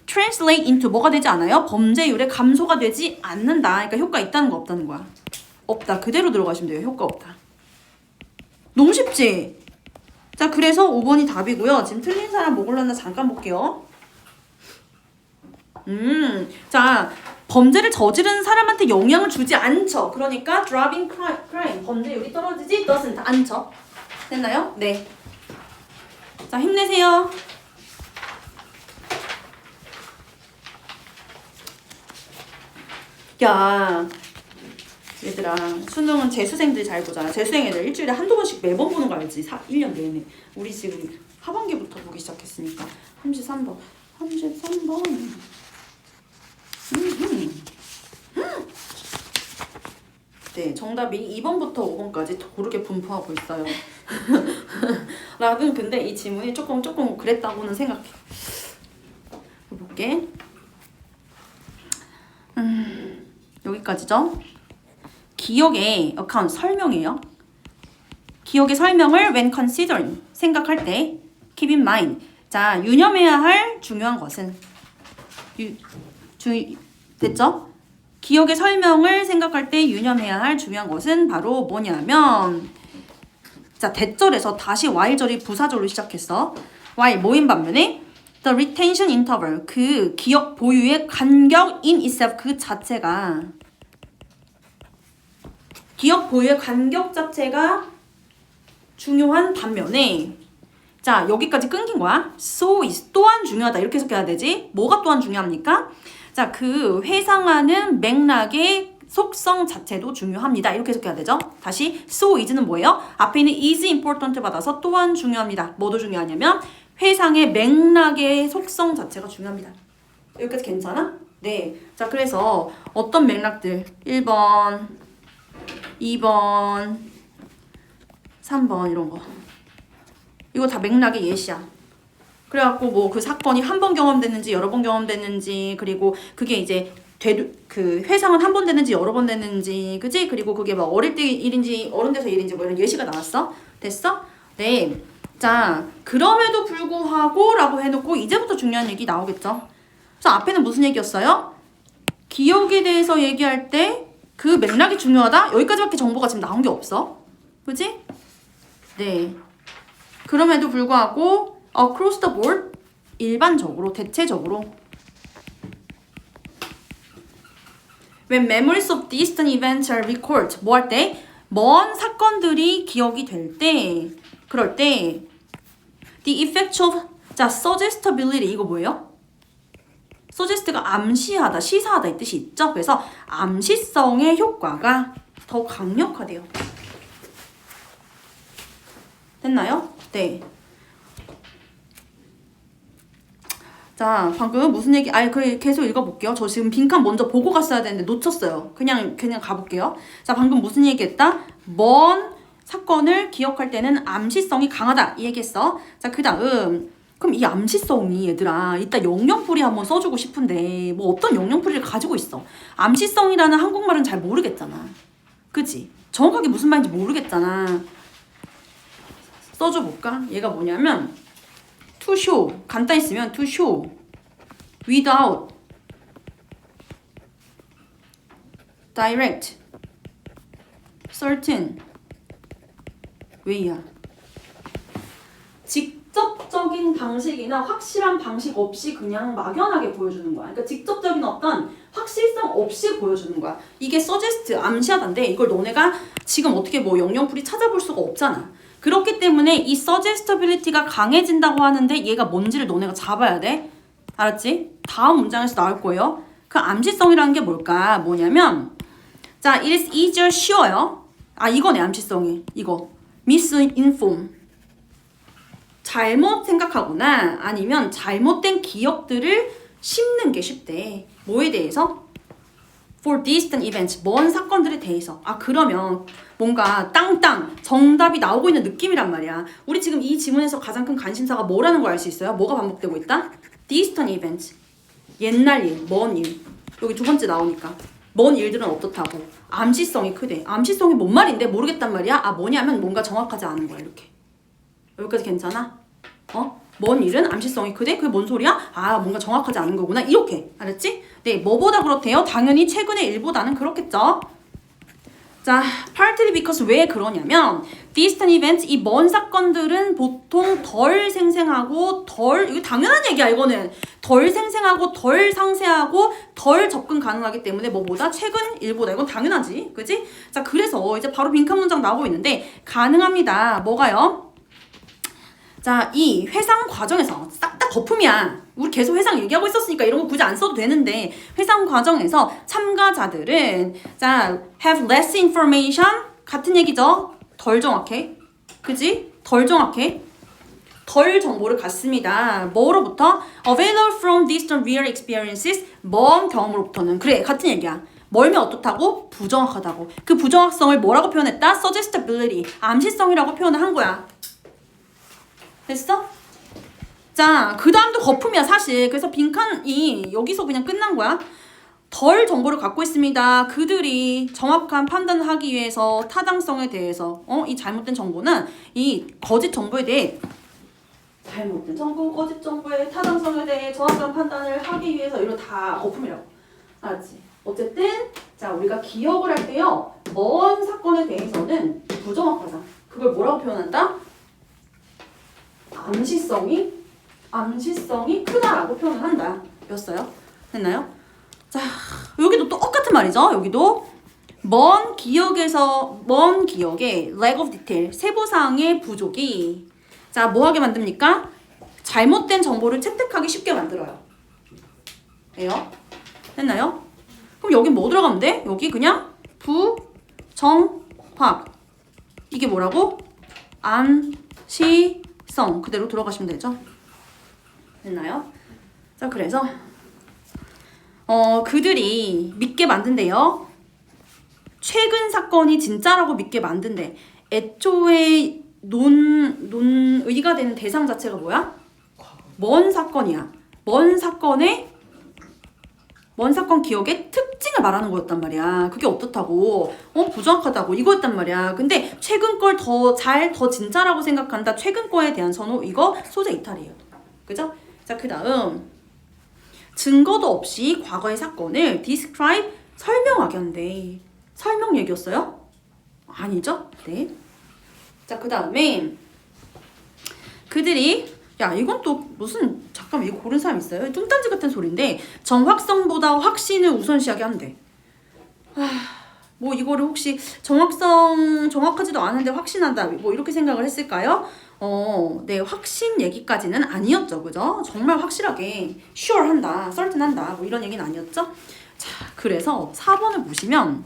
translate into 뭐가 되지 않아요? 범죄율의 감소가 되지 않는다. 그러니까 효과 있다는 거 없다는 거야. 없다. 그대로 들어가시면 돼요. 효과 없다. 너무 쉽지? 자, 그래서 5번이 답이고요. 지금 틀린 사람 뭐 골랐나 잠깐 볼게요. 자, 범죄를 저지른 사람한테 영향을 주지 않죠. 그러니까 dropping crime, 범죄율이 떨어지지 doesn't 않죠. 됐나요? 네. 자, 힘내세요. 야, 얘들아, 수능은 재수생들 잘 보잖아. 재수생 애들 일주일에 한두 번씩 매번 보는 거 알지? 1년 내내. 우리 지금 하반기부터 보기 시작했으니까. 33번. 33번. 네, 정답이 2번부터 5번까지 고르게 분포하고 있어요. 나는 근데 이 지문이 조금 그랬다고는 생각해. 볼게. 여기까지죠. 기억의 account 설명이에요. 기억의 설명을 when considering 생각할 때 keep in mind. 자, 유념해야 할 중요한 것은 됐죠? 기억의 설명을 생각할 때 유념해야 할 중요한 것은 바로 뭐냐면 자, 대절에서 다시 while절이 부사절로 시작했어. while 뭐인 반면에 the retention interval 그 기억 보유의 간격 in itself 그 자체가 기억 보유의 간격 자체가 중요한 반면에 자, 여기까지 끊긴 거야. so is 또한 중요하다. 이렇게 해석해야 되지. 뭐가 또한 중요합니까? 자, 그 회상하는 맥락의 속성 자체도 중요합니다. 이렇게 해석해야 되죠. 다시 so is는 뭐예요? 앞에 있는 is important 받아서 또한 중요합니다. 뭐도 중요하냐면 회상의 맥락의 속성 자체가 중요합니다. 여기까지 괜찮아? 네. 자, 그래서 어떤 맥락들 1번 2번 3번 이런 거 이거 다 맥락의 예시야. 그래갖고 뭐 그 사건이 한 번 경험됐는지 여러 번 경험됐는지 그리고 그게 이제 그 회상은 한 번 됐는지 여러 번 됐는지 그지? 그리고 그게 막 어릴 때 일인지 어른 돼서 일인지 뭐 이런 예시가 나왔어? 됐어? 네. 자, 그럼에도 불구하고 라고 해놓고 이제부터 중요한 얘기 나오겠죠. 그래서 앞에는 무슨 얘기였어요? 기억에 대해서 얘기할 때 그 맥락이 중요하다? 여기까지밖에 정보가 지금 나온 게 없어. 그지? 네. 그럼에도 불구하고 across the board 일반적으로 대체적으로 when memories of distant events are recalled 뭐 할 때? 먼 사건들이 기억이 될 때 그럴 때 the effect of 자 suggestibility 이거 뭐예요? suggest가 암시하다, 시사하다 이 뜻이 있죠. 그래서 암시성의 효과가 더 강력하대요. 됐나요? 네. 자, 방금 무슨 얘기? 계속 읽어볼게요. 저 지금 빈칸 먼저 보고 갔어야 되는데 놓쳤어요. 그냥 가볼게요. 자, 방금 무슨 얘기했다? 먼 사건을 기억할 때는 암시성이 강하다 이 얘기했어. 자, 그 다음 그럼 이 암시성이 얘들아 이따 영영풀이 한번 써주고 싶은데 뭐 어떤 영영풀이를 가지고 있어. 암시성이라는 한국말은 잘 모르겠잖아. 그치? 정확하게 무슨 말인지 모르겠잖아. 써줘볼까? 얘가 뭐냐면 to show 간단히 쓰면 to show without direct certain way야. 직접적인 방식이나 확실한 방식 없이 그냥 막연하게 보여주는 거야. 그러니까 직접적인 어떤 확실성 없이 보여주는 거야. 이게 suggest 암시하다인데 이걸 너네가 지금 어떻게 뭐 영영풀이 찾아볼 수가 없잖아. 그렇기 때문에 이 suggestibility가 강해진다고 하는데 얘가 뭔지를 너네가 잡아야 돼. 알았지? 다음 문장에서 나올 거예요. 그 암시성이라는 게 뭘까? 뭐냐면 자, it is easier, 쉬워요. 아, 이거네 암시성이. 이거 misinform 잘못 생각하거나 아니면 잘못된 기억들을 심는 게 쉽대. 뭐에 대해서? For distant events, 먼 사건들에 대해서. 아, 그러면 뭔가 땅땅 정답이 나오고 있는 느낌이란 말이야. 우리 지금 이 지문에서 가장 큰 관심사가 뭐라는 걸 알 수 있어요? 뭐가 반복되고 있다? distant events, 옛날 일, 먼 일. 여기 두 번째 나오니까 먼 일들은 어떻다고? 암시성이 크대. 암시성이 뭔 말인데 모르겠단 말이야? 아 뭐냐면 뭔가 정확하지 않은 거야 이렇게. 여기까지 괜찮아? 먼 일은 암시성이 크대? 그게 뭔 소리야? 아 뭔가 정확하지 않은 거구나 이렇게. 알았지? 네 뭐보다 그렇대요? 당연히 최근의 일보다는 그렇겠죠. 자, partly because 왜 그러냐면 distant events 이 먼 사건들은 보통 덜 생생하고 이거 당연한 얘기야 이거는 덜 생생하고 덜 상세하고 덜 접근 가능하기 때문에 뭐보다 최근 일보다 이건 당연하지 그지? 자 그래서 이제 바로 빈칸 문장 나오고 있는데 가능합니다 뭐가요? 자, 이 회상 과정에서 싹 다 거품이야. 우리 계속 회상 얘기하고 있었으니까 이런 거 굳이 안 써도 되는데 회상 과정에서 참가자들은 자, have less information 같은 얘기죠. 덜 정확해. 그지? 덜 정확해. 덜 정보를 갖습니다. 뭐로부터? Available from distant real experiences 먼 경험으로부터는 그래 같은 얘기야. 멀면 어떻다고? 부정확하다고. 그 부정확성을 뭐라고 표현했다? suggestibility 암시성이라고 표현을 한 거야. 됐어? 자, 그 다음도 거품이야 사실. 그래서 빈칸이 여기서 그냥 끝난 거야. 덜 정보를 갖고 있습니다. 그들이 정확한 판단을 하기 위해서 타당성에 대해서 이 잘못된 정보는 이 거짓 정보에 대해 잘못된 정보, 거짓 정보의 타당성에 대해 정확한 판단을 하기 위해서 이거 다 거품이라고. 알았지? 어쨌든 자 우리가 기억을 할 때요. 먼 사건에 대해서는 부정확하다. 그걸 뭐라고 표현한다? 암시성이 크다라고 표현을 한다. 였어요? 됐나요? 자, 여기도 똑같은 말이죠. 여기도 먼 기억에 lack of detail, 세부사항의 부족이 자, 뭐하게 만듭니까? 잘못된 정보를 채택하기 쉽게 만들어요. 예요? 됐나요? 그럼 여기 뭐 들어가면 돼? 여기 그냥 부정확 이게 뭐라고? 암시성 그대로 들어가시면 되죠. 됐나요? 자, 그래서 그들이 믿게 만든대요. 최근 사건이 진짜라고 믿게 만든대. 애초에 의가 되는 대상 자체가 뭐야? 먼 사건이야. 먼 사건 기억의 특징을 말하는 거였단 말이야. 그게 어떻다고? 부정확하다고 이거였단 말이야. 근데 최근 걸 더 진짜라고 생각한다. 최근 거에 대한 선호 이거 소재 이탈이에요. 그죠? 자, 그 다음 증거도 없이 과거의 사건을 describe 설명하게 한대. 설명 얘기였어요? 아니죠? 네. 자, 그 다음에 그들이 야 이건 또 무슨 잠깐 이거 고른 사람 있어요? 뚱딴지 같은 소리인데 정확성보다 확신을 우선시하게 한대. 뭐 이거를 혹시 정확하지도 않은데 확신한다 뭐 이렇게 생각을 했을까요? 네 확신 얘기까지는 아니었죠, 그죠? 정말 확실하게 sure 한다, certain 한다 뭐 이런 얘기는 아니었죠? 자, 그래서 4번을 보시면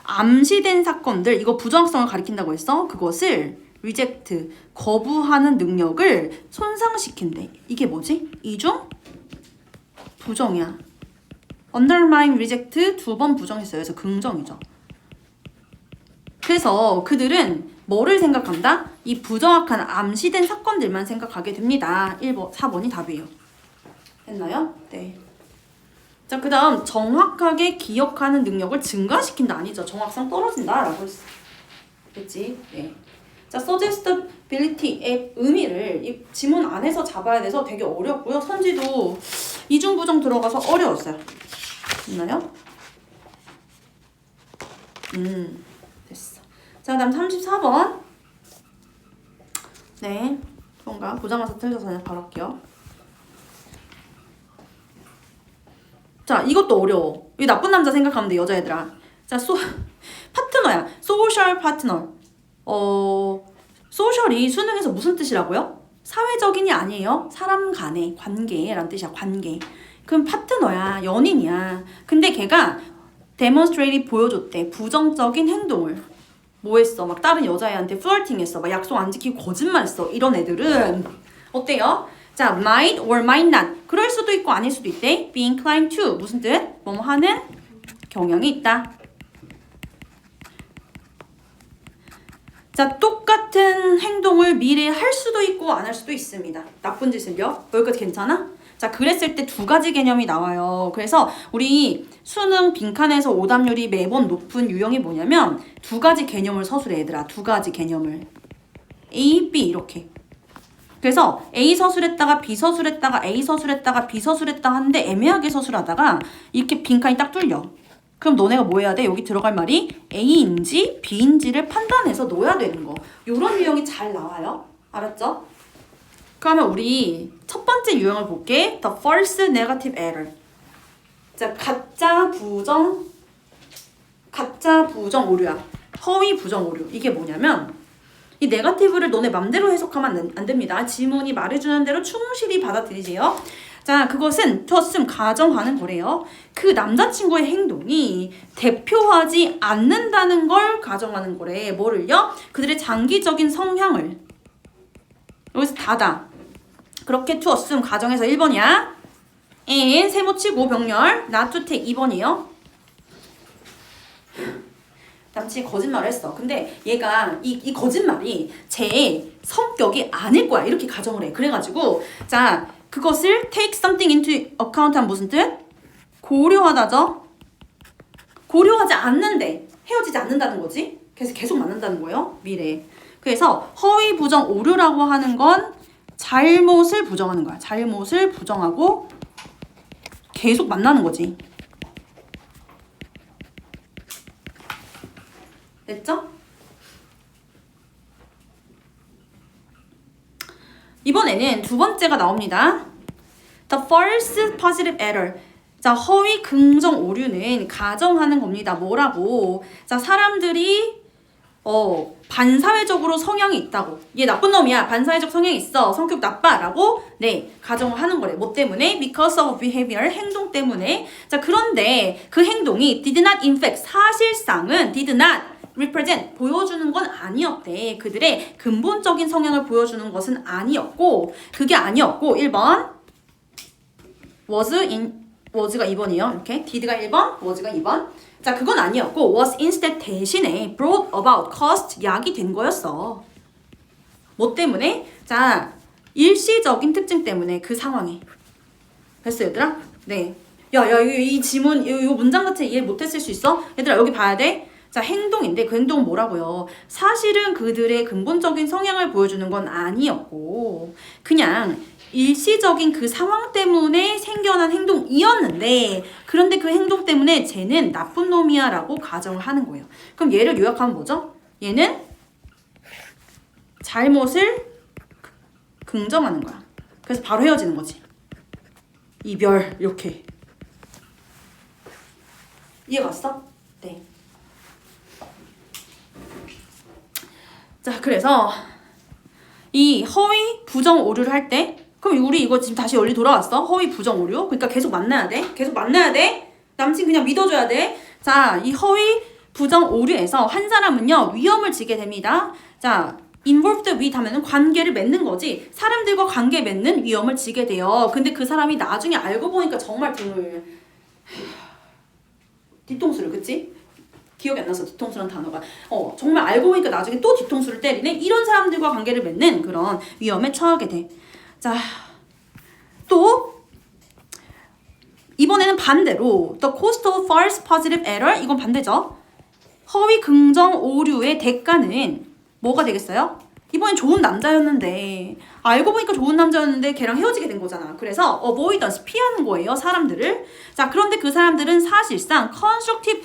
암시된 사건들 이거 부정성을 가리킨다고 했어. 그것을 reject 거부하는 능력을 손상시킨대. 이게 뭐지? 이중 부정이야. undermine, reject 두 번 부정했어요. 그래서 긍정이죠. 그래서 그들은 뭐를 생각한다? 이 부정확한 암시된 사건들만 생각하게 됩니다. 1번, 4번이 답이에요. 됐나요? 네. 자, 그 다음 정확하게 기억하는 능력을 증가시킨다. 아니죠. 정확성 떨어진다 라고 했어. 됐지? 네. 자, suggestibility의 의미를 이 지문 안에서 잡아야 돼서 되게 어렵고요. 선지도 이중부정 들어가서 어려웠어요. 됐나요? 됐어. 자, 다음 34번. 네. 뭔가 보자마자 틀려서 그냥 바로 할게요. 자, 이것도 어려워. 이 나쁜 남자 생각하면 돼, 여자애들아. 자, 파트너야. 소셜 파트너. 소셜이 수능에서 무슨 뜻이라고요? 사회적인이 아니에요. 사람 간의 관계라는 뜻이야. 관계. 그럼 파트너야. 연인이야. 근데 걔가 demonstrate 보여줬대. 부정적인 행동을. 뭐 했어? 막 다른 여자애한테 플러팅 했어. 막 약속 안 지키고 거짓말 했어. 이런 애들은 어때요? 자, might or might not. 그럴 수도 있고 아닐 수도 있대. be inclined to. 무슨 뜻? 뭐뭐 하는 경향이 있다. 자, 똑같은 행동을 미래에 할 수도 있고 안 할 수도 있습니다. 나쁜 짓을요? 여기까지 괜찮아? 자, 그랬을 때 두 가지 개념이 나와요. 그래서 우리 수능 빈칸에서 오답률이 매번 높은 유형이 뭐냐면 두 가지 개념을 서술해, 얘들아. 두 가지 개념을. A, B 이렇게. 그래서 A 서술했다가 B 서술했다가 A 서술했다가 B 서술했다가 하는데 애매하게 서술하다가 이렇게 빈칸이 딱 뚫려. 그럼 너네가 뭐 해야 돼? 여기 들어갈 말이 A인지 B인지를 판단해서 넣어야 되는 거. 요런 유형이 잘 나와요. 알았죠? 그러면 우리 첫 번째 유형을 볼게. The false negative error. 자, 가짜 부정 오류야. 허위 부정 오류. 이게 뭐냐면 이 네거티브를 너네 맘대로 해석하면 안 됩니다. 지문이 말해주는 대로 충실히 받아들이세요. 자, 그것은 투었음 가정하는 거래요. 그 남자친구의 행동이 대표하지 않는다는 걸 가정하는 거래. 뭐를요? 그들의 장기적인 성향을. 여기서 다다. 그렇게 투었음 가정해서 1번이야. and 세모치고 병렬 not to take 2번이에요. 남친이 거짓말을 했어. 근데 얘가 이 거짓말이 제 성격이 아닐 거야. 이렇게 가정을 해. 그래가지고 자, 그것을 take something into account 한 무슨 뜻? 고려하다죠. 고려하지 않는데 헤어지지 않는다는 거지. 그래서 계속 만난다는 거예요. 미래에. 그래서 허위 부정 오류라고 하는 건 잘못을 부정하는 거야. 잘못을 부정하고 계속 만나는 거지. 됐죠? 이번에는 두 번째가 나옵니다. The false positive error. 자, 허위 긍정 오류는 가정하는 겁니다. 뭐라고? 자, 사람들이 반사회적으로 성향이 있다고. 얘 나쁜 놈이야. 반사회적 성향이 있어. 성격 나빠라고 네, 가정을 하는 거래. 뭐 때문에? Because of behavior. 행동 때문에. 자, 그런데 그 행동이 did not in fact 사실상은 did not represent 보여주는 건 아니었대. 그들의 근본적인 성향을 보여주는 것은 아니었고 그게 아니었고 1번 was가 2번이에요. 이렇게 did가 1번, was가 2번. 자, 그건 아니었고 was instead 대신에 brought about, caused 약이 된 거였어. 뭐 때문에? 자, 일시적인 특징 때문에 그 상황에. 됐어, 얘들아? 네. 야, 이 지문, 이 문장 자체 이해 못했을 수 있어? 얘들아, 여기 봐야 돼. 자, 행동인데 그 행동은 뭐라고요? 사실은 그들의 근본적인 성향을 보여주는 건 아니었고 그냥 일시적인 그 상황 때문에 생겨난 행동이었는데 그런데 그 행동 때문에 쟤는 나쁜 놈이야 라고 가정을 하는 거예요. 그럼 얘를 요약하면 뭐죠? 얘는 잘못을 긍정하는 거야. 그래서 바로 헤어지는 거지. 이별 이렇게. 이해 갔어? 네. 자, 그래서 이 허위 부정 오류를 할 때 그럼 우리 이거 지금 다시 원리 돌아왔어. 허위 부정 오류. 그러니까 계속 만나야 돼. 계속 만나야 돼. 남친 그냥 믿어줘야 돼. 자, 이 허위 부정 오류에서 한 사람은요 위험을 지게 됩니다. 자, involved with 하면은 관계를 맺는 거지. 사람들과 관계 맺는 위험을 지게 돼요. 근데 그 사람이 나중에 알고 보니까 정말 뒤통수를, 그치? 기억이 안 나서 뒤통수란 단어가 정말 알고 보니까 나중에 또 뒤통수를 때리네. 이런 사람들과 관계를 맺는 그런 위험에 처하게 돼. 자, 또 이번에는 반대로 the cost of false positive error. 이건 반대죠. 허위 긍정 오류의 대가는 뭐가 되겠어요? 이번엔 좋은 남자였는데 알고 보니까 좋은 남자였는데 걔랑 헤어지게 된 거잖아. 그래서 avoidance 피하는 거예요, 사람들을. 자, 그런데 그 사람들은 사실상 constructive,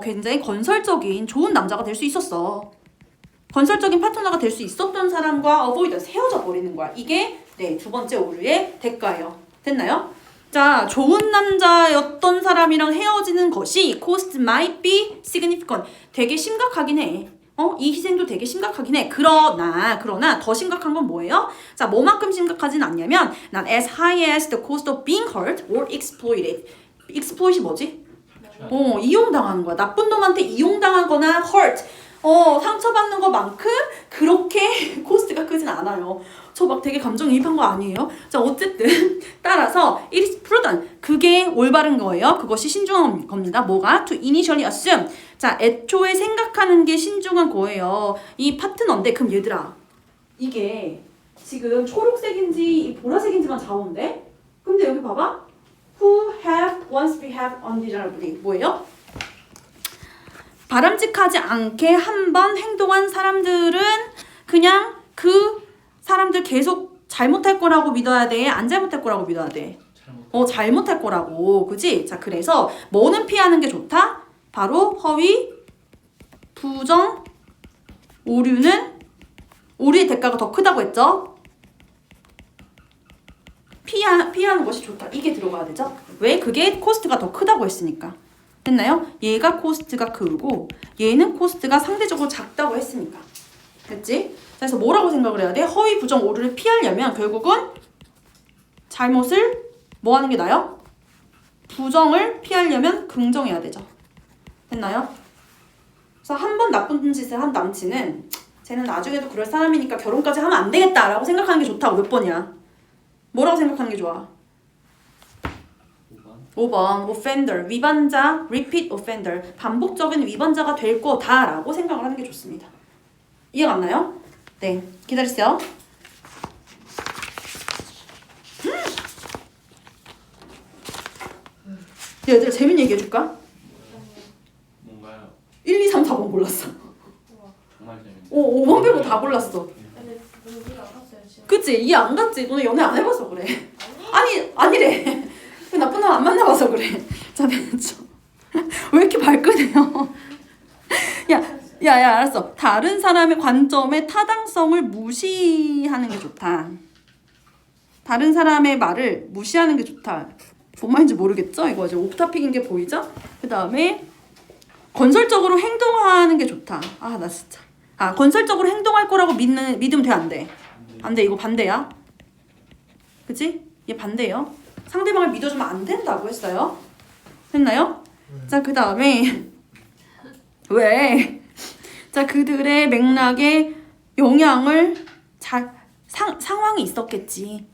굉장히 건설적인 좋은 남자가 될 수 있었어. 건설적인 파트너가 될 수 있었던 사람과 avoidance 헤어져 버리는 거야. 이게 네, 두 번째 오류의 대가예요. 됐나요? 자, 좋은 남자였던 사람이랑 헤어지는 것이 cost might be significant. 되게 심각하긴 해. 이 희생도 되게 심각하긴 해. 그러나 더 심각한 건 뭐예요? 자, 뭐만큼 심각하진 않냐면 not as high as the cost of being hurt or exploited. exploit이 뭐지? 이용당하는 거야. 나쁜 놈한테 이용당하거나 hurt. 상처받는 것만큼 그렇게 코스트가 크진 않아요. 저 막 되게 감정이입한 거 아니에요? 자, 어쨌든 따라서 it is prudent. 그게 올바른 거예요. 그것이 신중한 겁니다. 뭐가? To initially assume. 자, 애초에 생각하는 게 신중한 거예요. 이 파트너인데 그럼 얘들아 이게 지금 초록색인지 이 보라색인지만 자오인데 근데 여기 봐봐. Who have once behave undesirably. 뭐예요? 바람직하지 않게 한 번 행동한 사람들은 그냥 그 사람들 계속 잘못할 거라고 믿어야 돼? 안 잘못할 거라고 믿어야 돼? 잘못할 거라고. 그지? 자, 그래서 뭐는 피하는 게 좋다? 바로 허위, 부정, 오류는 오류의 대가가 더 크다고 했죠? 피하는 것이 좋다. 이게 들어가야 되죠? 왜? 그게 코스트가 더 크다고 했으니까. 됐나요? 얘가 코스트가 크고 얘는 코스트가 상대적으로 작다고 했으니까. 됐지? 그래서 뭐라고 생각을 해야 돼? 허위, 부정, 오류를 피하려면 결국은 잘못을 뭐 하는 게 나아요? 부정을 피하려면 긍정해야 되죠. 됐나요? 그래서 한 번 나쁜 짓을 한 남친은 쟤는 나중에도 그럴 사람이니까 결혼까지 하면 안 되겠다라고 생각하는 게 좋다고. 몇 번이야? 뭐라고 생각하는 게 좋아? 5번 offender, 위반자, repeat offender, 반복적인 위반자가 될 거다라고 생각을 하는 게 좋습니다. 이해가 안 나요? 네, 기다리세요. 얘들아 재밌는 얘기 해줄까? 뭔가요? 1, 2, 3, 4번 골랐어. 정말 재밌네. 5번 빼고 다 골랐어. 근데 여기가 알았어요 지금. 그치? 이해 안 갔지? 너네 연애 안 해봐서 그래. 아니래. 그 나쁜 사람 안 만나봐서 그래. 자, 됐죠. 왜 이렇게 발끈해요? 야, 알았어. 다른 사람의 관점의 타당성을 무시하는 게 좋다. 다른 사람의 말을 무시하는 게 좋다. 뭔 말인지 모르겠죠? 이거 이제 옵타픽인 게 보이죠? 그 다음에 건설적으로 행동하는 게 좋다. 아, 나 진짜. 건설적으로 행동할 거라고 믿으면 돼, 안 돼? 안 돼, 이거 반대야. 그치? 얘 반대예요. 상대방을 믿어주면 안 된다고 했어요. 됐나요? 자, 그 다음에 왜? 자, 그들의 맥락에 영향을 상황이 있었겠지.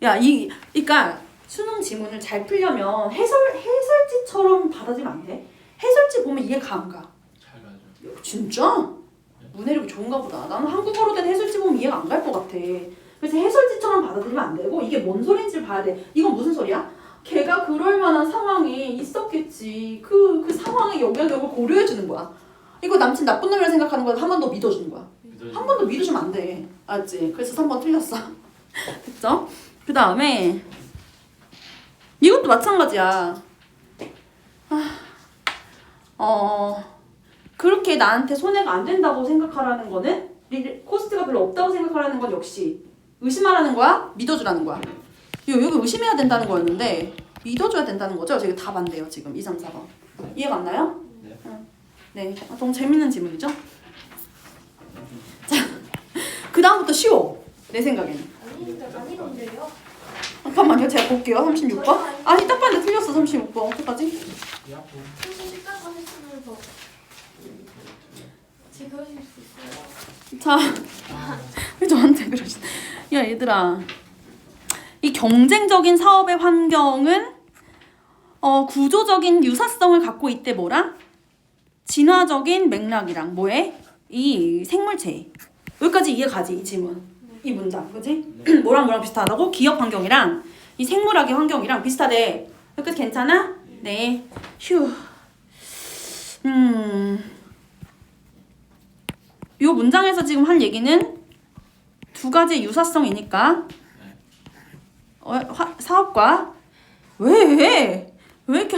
그러니까 수능 지문을 잘 풀려면 해설지처럼 받아들이면 안 돼. 해설지 보면 이해가 안 가. 잘 가죠. 진짜? 문해력이 좋은가 보다. 나는 한국어로 된 해설지 보면 이해가 안 갈 것 같아. 그래서 해설지처럼 받아들이면 안 되고 이게 뭔 소리인지를 봐야 돼. 이건 무슨 소리야? 걔가 그럴 만한 상황이 있었겠지. 그 상황의 영향력을 고려해 주는 거야. 이거 남친 나쁜 놈이라 생각하는 거야. 한 번 더 믿어주는 거야. 한 번 더 믿어주면 안 돼. 알지? 그래서 3번 틀렸어. 됐죠? 그 다음에 이것도 마찬가지야. 그렇게 나한테 손해가 안 된다고 생각하라는 거는 코스트가 별로 없다고 생각하라는 건 역시 의심하라는 거야? 믿어주라는 거야? 여기 의심해야 된다는 거였는데 믿어줘야 된다는 거죠? 저기 다 반대요 지금 2, 3, 4번. 이해가 안 나요? 네. 네. 너무 재밌는 질문이죠? 자, 그 다음부터 쉬워. 내 생각에는. 아니던데요? 잠깐만요. 제가 볼게요. 36번. 아니 딱 봤는데 틀렸어. 36번. 어떡하지? 야호. 무슨 식당가 했으면서 제 배우실 수 있어요? 자, 왜 저한테 그러시? 야 얘들아, 이 경쟁적인 사업의 환경은 구조적인 유사성을 갖고 있대. 뭐랑? 진화적인 맥락이랑 뭐에? 이 생물체. 여기까지 이해가지 이 질문. 이 문장, 그지? 뭐랑 비슷하다고? 기업 환경이랑 이 생물학의 환경이랑 비슷하대. 여기까지 괜찮아? 네. 휴. 이 문장에서 지금 한 얘기는 두 가지 유사성이니까 사업과 왜 이렇게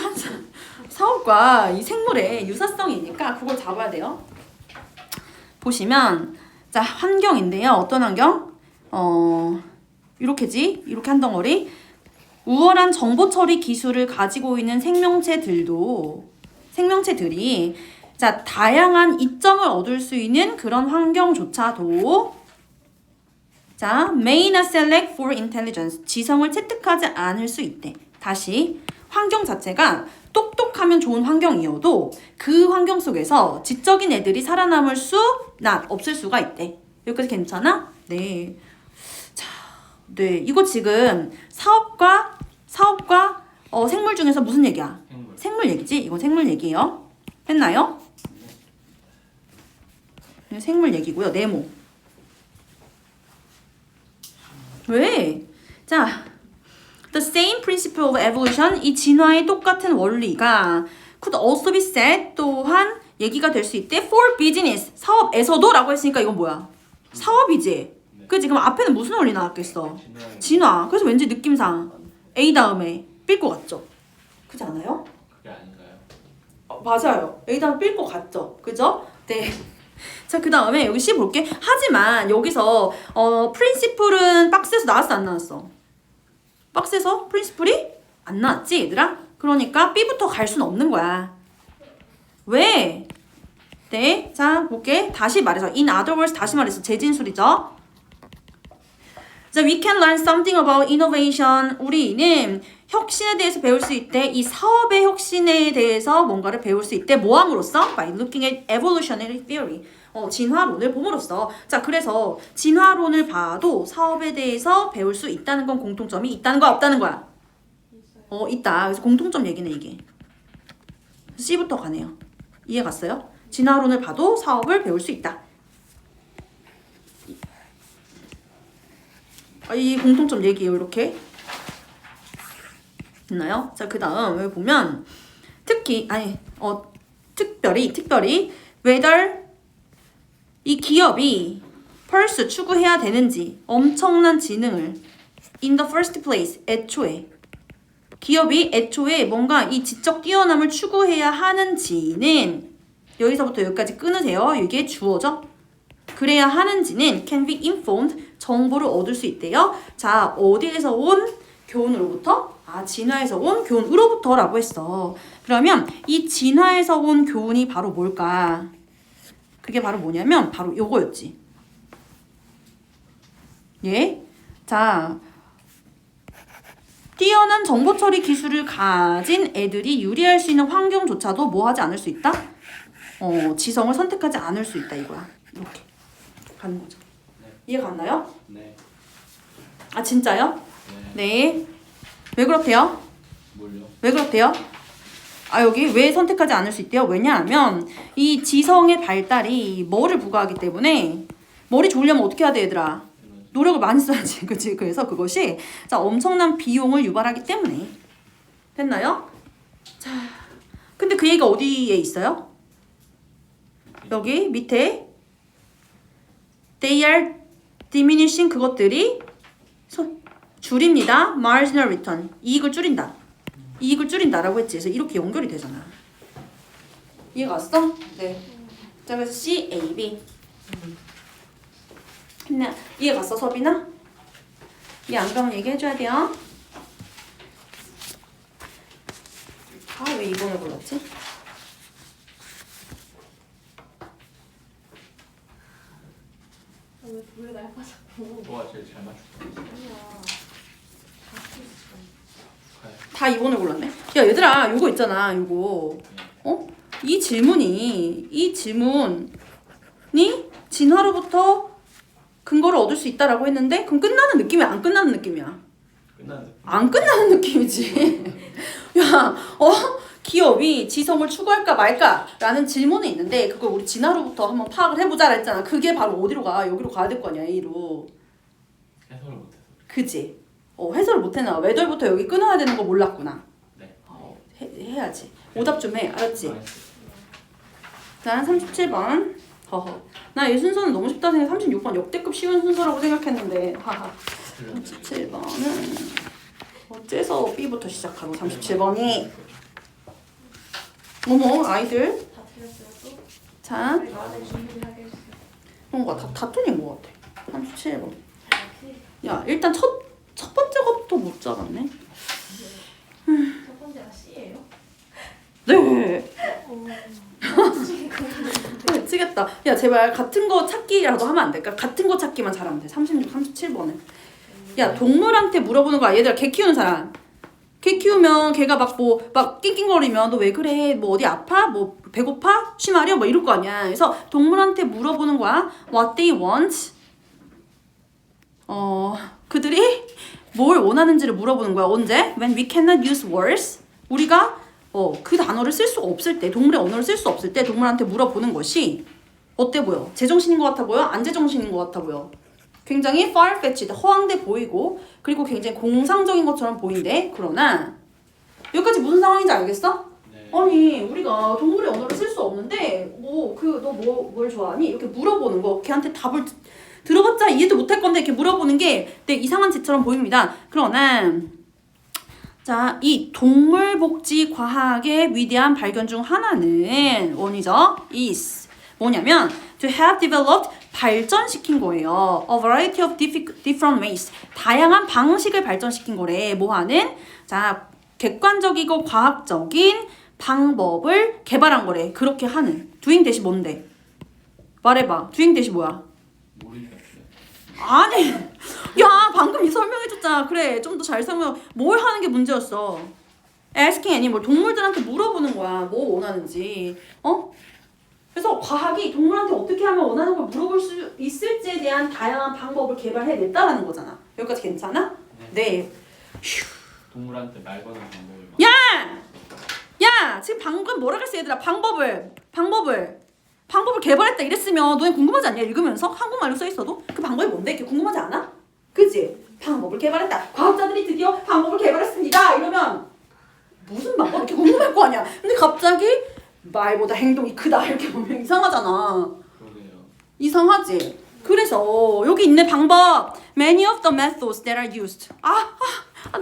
사업과 이 생물의 유사성이니까 그걸 잡아야 돼요. 보시면 자 환경인데요. 어떤 환경? 이렇게지. 이렇게 한 덩어리. 우월한 정보 처리 기술을 가지고 있는 생명체들이 자 다양한 이점을 얻을 수 있는 그런 환경조차도 자 may not select for intelligence 지성을 채택하지 않을 수 있대. 다시 환경 자체가 똑똑하면 좋은 환경이어도 그 환경 속에서 지적인 애들이 살아남을 없을 수가 있대. 여기까지 괜찮아? 네. 자, 네. 이거 지금 사업과 생물 중에서 무슨 얘기야? 생물. 생물 얘기지? 이건 생물 얘기예요. 했나요? 네, 생물 얘기고요. 네모. 왜? 자, the same principle of evolution, 이 진화의 똑같은 원리가 could also be said, 또한 얘기가 될 수 있대. for business, 사업에서도 라고 했으니까 이건 뭐야? 사업이지. 그치? 그럼 앞에는 무슨 원리 나왔겠어? 진화의 진화. 그래서 왠지 느낌상 A 다음에 삘 것 같죠? 그렇지 않아요? 그게 아닌가요? 맞아요. A 다음에 삘 것 같죠? 그죠? 네. 자, 그 다음에 여기 C 볼게. 하지만 여기서 프린시플은 박스에서 나왔어 안 나왔어? 박스에서 프린시플이 안 나왔지 얘들아? 그러니까 B부터 갈 수는 없는 거야. 왜? 네. 자, 볼게. 다시 말해서 in other words 다시 말해서 재진술이죠. 자, we can learn something about innovation. 우리는 혁신에 대해서 배울 수 있대. 이 사업의 혁신에 대해서 뭔가를 배울 수 있대. 뭐 함으로써? By looking at evolutionary theory. 진화론을 봄으로써. 자, 그래서 진화론을 봐도 사업에 대해서 배울 수 있다는 건 공통점이 있다는 거야, 없다는 거야? 있다. 그래서 공통점 얘기네, 이게. C부터 가네요. 이해 갔어요? 진화론을 봐도 사업을 배울 수 있다. 이 공통점 얘기예요, 이렇게. 있나요? 자, 그 다음 여기 보면 특별히 whether 이 기업이 pursue 추구해야 되는지 엄청난 지능을 in the first place 애초에 기업이 애초에 뭔가 이 지적 뛰어남을 추구해야 하는지는 여기서부터 여기까지 끊으세요. 이게 주어죠. 그래야 하는지는 can be informed 정보를 얻을 수 있대요. 자, 어디에서 온 교훈으로부터? 진화에서 온 교훈으로부터 라고 했어. 그러면 이 진화에서 온 교훈이 바로 뭘까? 그게 바로 뭐냐면 바로 요거였지. 예? 자, 뛰어난 정보 처리 기술을 가진 애들이 유리할 수 있는 환경조차도 뭐 하지 않을 수 있다? 지성을 선택하지 않을 수 있다 이거야. 이렇게 가는 거죠. 네. 이해 갔나요? 네. 진짜요? 네. 왜 그렇대요? 뭘요? 왜 그렇대요? 여기 왜 선택하지 않을 수 있대요? 왜냐하면 이 지성의 발달이 뭐를 부과하기 때문에 머리 좋으려면 어떻게 해야 돼 얘들아? 노력을 많이 써야지. 그치? 그래서 그것이 엄청난 비용을 유발하기 때문에. 됐나요? 자, 근데 그 얘기가 어디에 있어요? 여기 밑에 they are diminishing 그것들이 줄입니다. marginal return. 이익을 줄인다. 이익을 줄인다라고 했지. 그래서 이렇게 연결이 되잖아. 이해 갔어? 네. 자, 그래서 C, A, B. 이해 갔어, 서빈아? 이해 안 가면 얘기해줘야 돼요. 왜 2번을 골랐지? 왜 날 빠졌고? 뭐가 제일 잘 맞췄어? 아니야. 다 2번을 골랐네. 야, 얘들아, 요거 있잖아, 요거. 이 질문이 진화로부터 근거를 얻을 수 있다라고 했는데 그럼 끝나는 느낌이야, 안 끝나는 느낌이야? 안 끝나는 느낌이지. 야, 기업이 지성을 추구할까 말까라는 질문이 있는데 그걸 우리 진화로부터 한번 파악을 해보자 했잖아. 그게 바로 어디로 가? 여기로 가야 될 거 아니야, A로. 해설을 못해서. 그지? 해설을 못해나. 왜들부터 여기 끊어야 되는 거 몰랐구나. 네. 해야지. 오답 좀 해. 알았지? 자, 37번. 나 이 순서는 너무 쉽다 생각. 36번 역대급 쉬운 순서라고 생각했는데. 37번은 어째서 B부터 시작하고 37번이 아이들. 다 틀렸어요 또? 자, 나한테 준비를 하게 했어요. 뭔가 다 틀린 것 같아. 37번. 역시 야, 일단 첫 번째 것부터 못 잡았네. 첫 번째가 C예요? 네. 솔직히 미치겠다. 야, 제발 같은 거 찾기라도 하면 안 될까? 같은 거 찾기만 잘하면 돼. 36, 37번은. 야, 동물한테 물어보는 거야. 얘들아, 개 키우는 사람. 개 키우면 걔가 막 낑낑거리면 너 왜 그래? 뭐 어디 아파? 뭐 배고파? 쉬마려? 뭐 이럴 거 아니야. 그래서 동물한테 물어보는 거야. What they want. 그들이 뭘 원하는지를 물어보는 거야. 언제? When we cannot use words. 우리가 그 단어를 쓸 수가 없을 때, 동물의 언어를 쓸 수 없을 때 동물한테 물어보는 것이 어때 보여? 제정신인 것 같아 보여? 안 제정신인 것 같아 보여? 굉장히 far-fetched, 허황돼 보이고 그리고 굉장히 공상적인 것처럼 보인대. 그러나 여기까지 무슨 상황인지 알겠어? 네. 아니 우리가 동물의 언어를 쓸 수 없는데 너 뭘 좋아하니? 이렇게 물어보는 거 걔한테 답을 들어봤자 이해도 못할 건데 이렇게 물어보는 게 되게 이상한 짓처럼 보입니다. 그러나 자, 이 동물복지 과학의 위대한 발견 중 하나는 원이죠. is 뭐냐면 to have developed 발전시킨 거예요. A variety of different ways. 다양한 방식을 발전시킨 거래. 뭐 하는? 자, 객관적이고 과학적인 방법을 개발한 거래. 그렇게 하는. doing 대시 뭔데? 말해봐. doing 대시 뭐야? 모르겠어요. 아니, 야 방금 이 설명해줬잖아. 그래, 좀 더 잘 설명. 뭘 하는 게 문제였어? asking animal, 동물들한테 물어보는 거야. 뭐 원하는지. 그래서 과학이 동물한테 어떻게 하면 원하는 걸 물어볼 수 있을지에 대한 다양한 방법을 개발해냈다라는 거잖아. 여기까지 괜찮아? 네. 동물한테 말 거는 방법을 야, 지금 방금 뭐라 그랬어 얘들아? 방법을 개발했다 이랬으면 너네 궁금하지 않냐? 읽으면서 한국말로 써 있어도 그 방법이 뭔데? 이렇게 궁금하지 않아? 그치? 방법을 개발했다. 과학자들이 드디어 방법을 개발했습니다. 이러면 무슨 방법? 이렇게 궁금할 거 아니야. 근데 갑자기 말보다 행동이 크다 이렇게 보면 이상하잖아. 그러네요. 이상하지? 그래서 여기 있는 방법 Many of the methods that are used.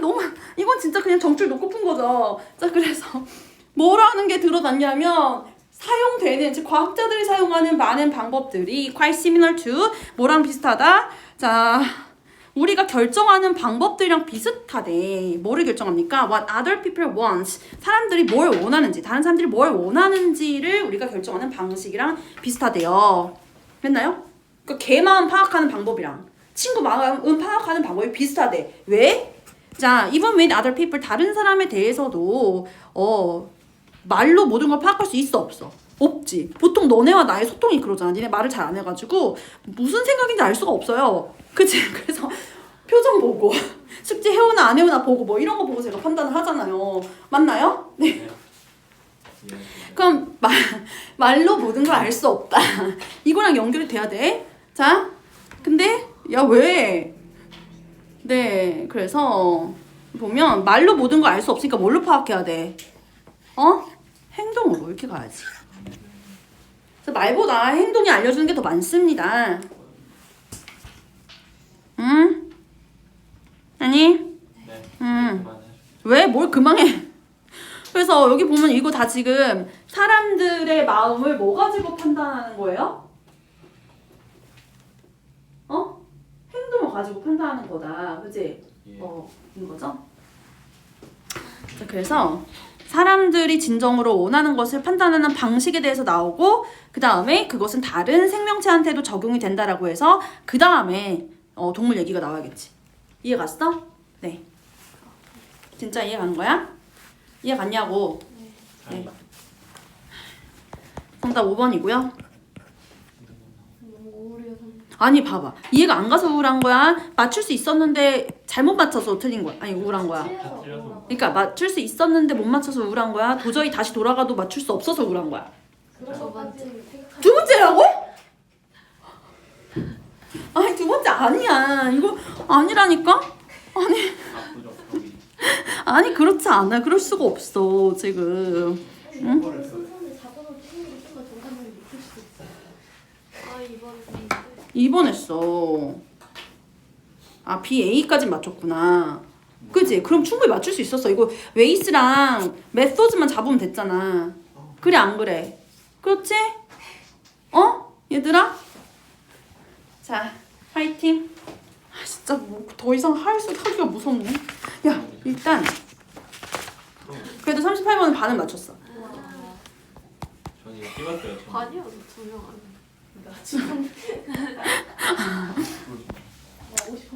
너무 이건 진짜 그냥 정줄 놓고 푼 거죠. 자, 그래서 뭐라는 게 들어놨냐면 사용되는, 즉 과학자들이 사용하는 많은 방법들이 quite similar to 뭐랑 비슷하다. 자, 우리가 결정하는 방법들이랑 비슷하대. 뭐를 결정합니까? What other people want. 사람들이 뭘 원하는지, 다른 사람들이 뭘 원하는지를 우리가 결정하는 방식이랑 비슷하대요. 됐나요? 그러니까 걔 마음 파악하는 방법이랑 친구 마음 파악하는 방법이 비슷하대. 왜? 자, even with other people, 다른 사람에 대해서도 말로 모든 걸 파악할 수 있어 없어? 없지. 보통 너네와 나의 소통이 그러잖아. 니네 말을 잘 안 해가지고 무슨 생각인지 알 수가 없어요. 그치? 그래서 표정 보고 숙제 해오나 안 해오나 보고 뭐 이런 거 보고 제가 판단을 하잖아요. 맞나요? 네. 네. 그럼 말로 모든 걸 알 수 없다. 이거랑 연결이 돼야 돼. 자, 근데 야 왜? 네, 그래서 보면 말로 모든 걸 알 수 없으니까 뭘로 파악해야 돼? 행동으로 이렇게 가야지. 그래서 말보다 행동이 알려주는 게 더 많습니다. 응? 아니? 네. 응. 그만해. 왜? 뭘 그만해? 그래서 여기 보면 이거 다 지금 사람들의 마음을 뭐 가지고 판단하는 거예요? 행동을 가지고 판단하는 거다. 그치? 예. 인 거죠? 자, 그래서 사람들이 진정으로 원하는 것을 판단하는 방식에 대해서 나오고 그 다음에 그것은 다른 생명체한테도 적용이 된다라고 해서 그 다음에 동물 얘기가 나와야겠지. 이해 갔어? 네. 진짜 이해 가는 거야? 이해 갔냐고? 네. 정답 5번이고요. 너무 우울해서. 아니 봐봐. 이해가 안 가서 우울한 거야? 맞출 수 있었는데 잘못 맞춰서 틀린 거야? 아니 우울한 거야? 틀려서 틀려서. 우울하고. 그러니까 맞출 수 있었는데 못 맞춰서 우울한 거야? 도저히 다시 돌아가도 맞출 수 없어서 우울한 거야? 그래서까지 생각하지. 두 번째라고? 아니 두 번째 아니야. 이거 아니라니까? 바쁘죠. 거기. 아니 그렇지 않아. 그럴 수가 없어 지금. 응? 순서는 4번으로 찍는 게 좀더 정답을 높일 수도 있어. 2번 했어. 아 B, A까지 맞췄구나. 그지? 그럼 충분히 맞출 수 있었어. 이거 웨이스랑 메소드만 잡으면 됐잖아. 그래 안 그래? 그렇지? 얘들아? 자, 파이팅. 진짜 뭐 더 이상 하기가 무섭네. 야, 일단 그래도 38번은 반은 맞췄어. 저는 이거 찍었어요. 저는. 아니야, 두명 안 해. 나 지금. 나 50번.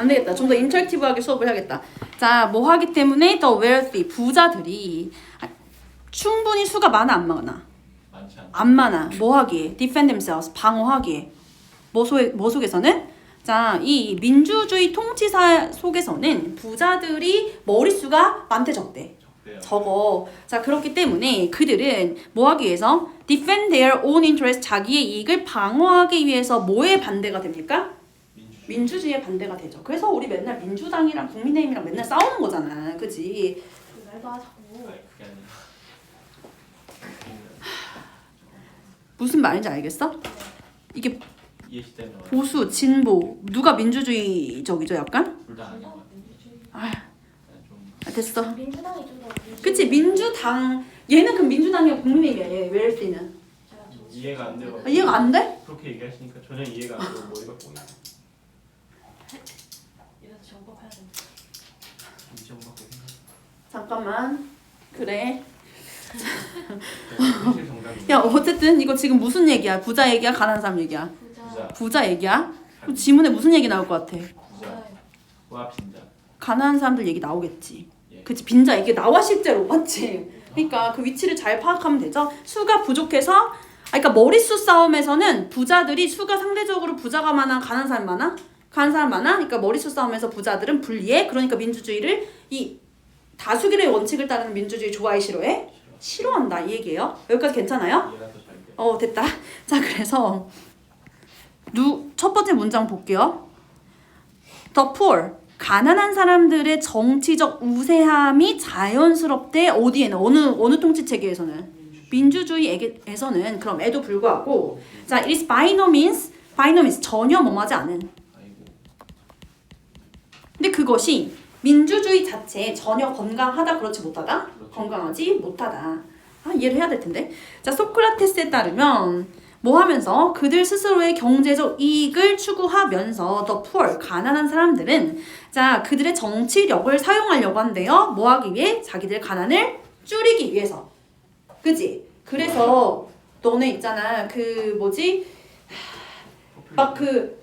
안 되겠다. 좀 더 인터랙티브하게 수업을 해야겠다. 자, 뭐 하기 때문에 the wealthy, 부자들이 충분히 수가 많아 안 많아? 많지 않아. 안 많아. 뭐 하기에? defend themselves, 방어하기에. 뭐 속에서는? 자, 이 민주주의 통치사 속에서는 부자들이 머릿수가 많대 적대. 적대요. 적어. 자, 그렇기 때문에 그들은 뭐 하기 위해서? defend their own interest, 자기의 이익을 방어하기 위해서 뭐에 반대가 됩니까? 민주주의에 반대가 되죠. 그래서 우리 맨날 민주당이랑 국민의힘이랑 맨날 싸우는 거잖아. 그지? 말도 하자고. 아니 그게 아니라. 무슨 말인지 알겠어? 이게 이해시대는 보수, 진보, 누가 민주주의적이죠 약간? 둘다 아닌 것 같아. 아, 좀 됐어. 민주당이 좀 더. 그치, 민주당. 얘는 그럼 민주당이야 국민의힘이야. 얘 웰티는. 이해가 안 돼요. 이해가 안 돼? 그렇게 얘기하시니까 전혀 이해가 안 되고 머리가 꼬이네. 이래서 정법해야 된다. 인정 받고 생각. 잠깐만. 그래. 사실 정답이. 야, 어쨌든 이거 지금 무슨 얘기야? 부자 얘기야? 가난한 사람 얘기야? 부자. 부자 얘기야? 그럼 지문에 무슨 얘기 나올 것 같아? 부자. 와 빈자. 가난한 사람들 얘기 나오겠지. 예. 그치, 빈자 이게 나와 실제로 맞지? 그러니까 그 위치를 잘 파악하면 되죠. 수가 부족해서 그러니까 머릿수 싸움에서는 부자들이 수가 상대적으로 부자가 많아, 가난한 사람 많아? 가난한 사람 많아? 그러니까 머릿수 싸움에서 부자들은 불리해. 그러니까 민주주의를 이 다수결의 원칙을 따르는 민주주의 좋아해 싫어해? 싫어한다 이 얘기예요. 여기까지 괜찮아요? 이해가 더 잘 돼. 됐다. 자, 그래서 첫 번째 문장 볼게요. The poor, 가난한 사람들의 정치적 우세함이 자연스럽대. 어디에는? 어느 통치 체계에서는? 민주주의에서는. 그럼 에도 불구하고 자, it is by no means 전혀 뭐하지 않은. 아이고. 근데 그것이 민주주의 자체에 전혀 건강하다 그렇지 못하다? 그렇죠. 건강하지 못하다. 이해를 해야 될 텐데. 자, 소크라테스에 따르면 뭐 하면서 그들 스스로의 경제적 이익을 추구하면서 the poor, 가난한 사람들은 자, 그들의 정치력을 사용하려고 한대요. 뭐 하기 위해? 자기들 가난을 줄이기 위해서. 그지? 그래서 너네 있잖아. 그 뭐지? 막 분분이.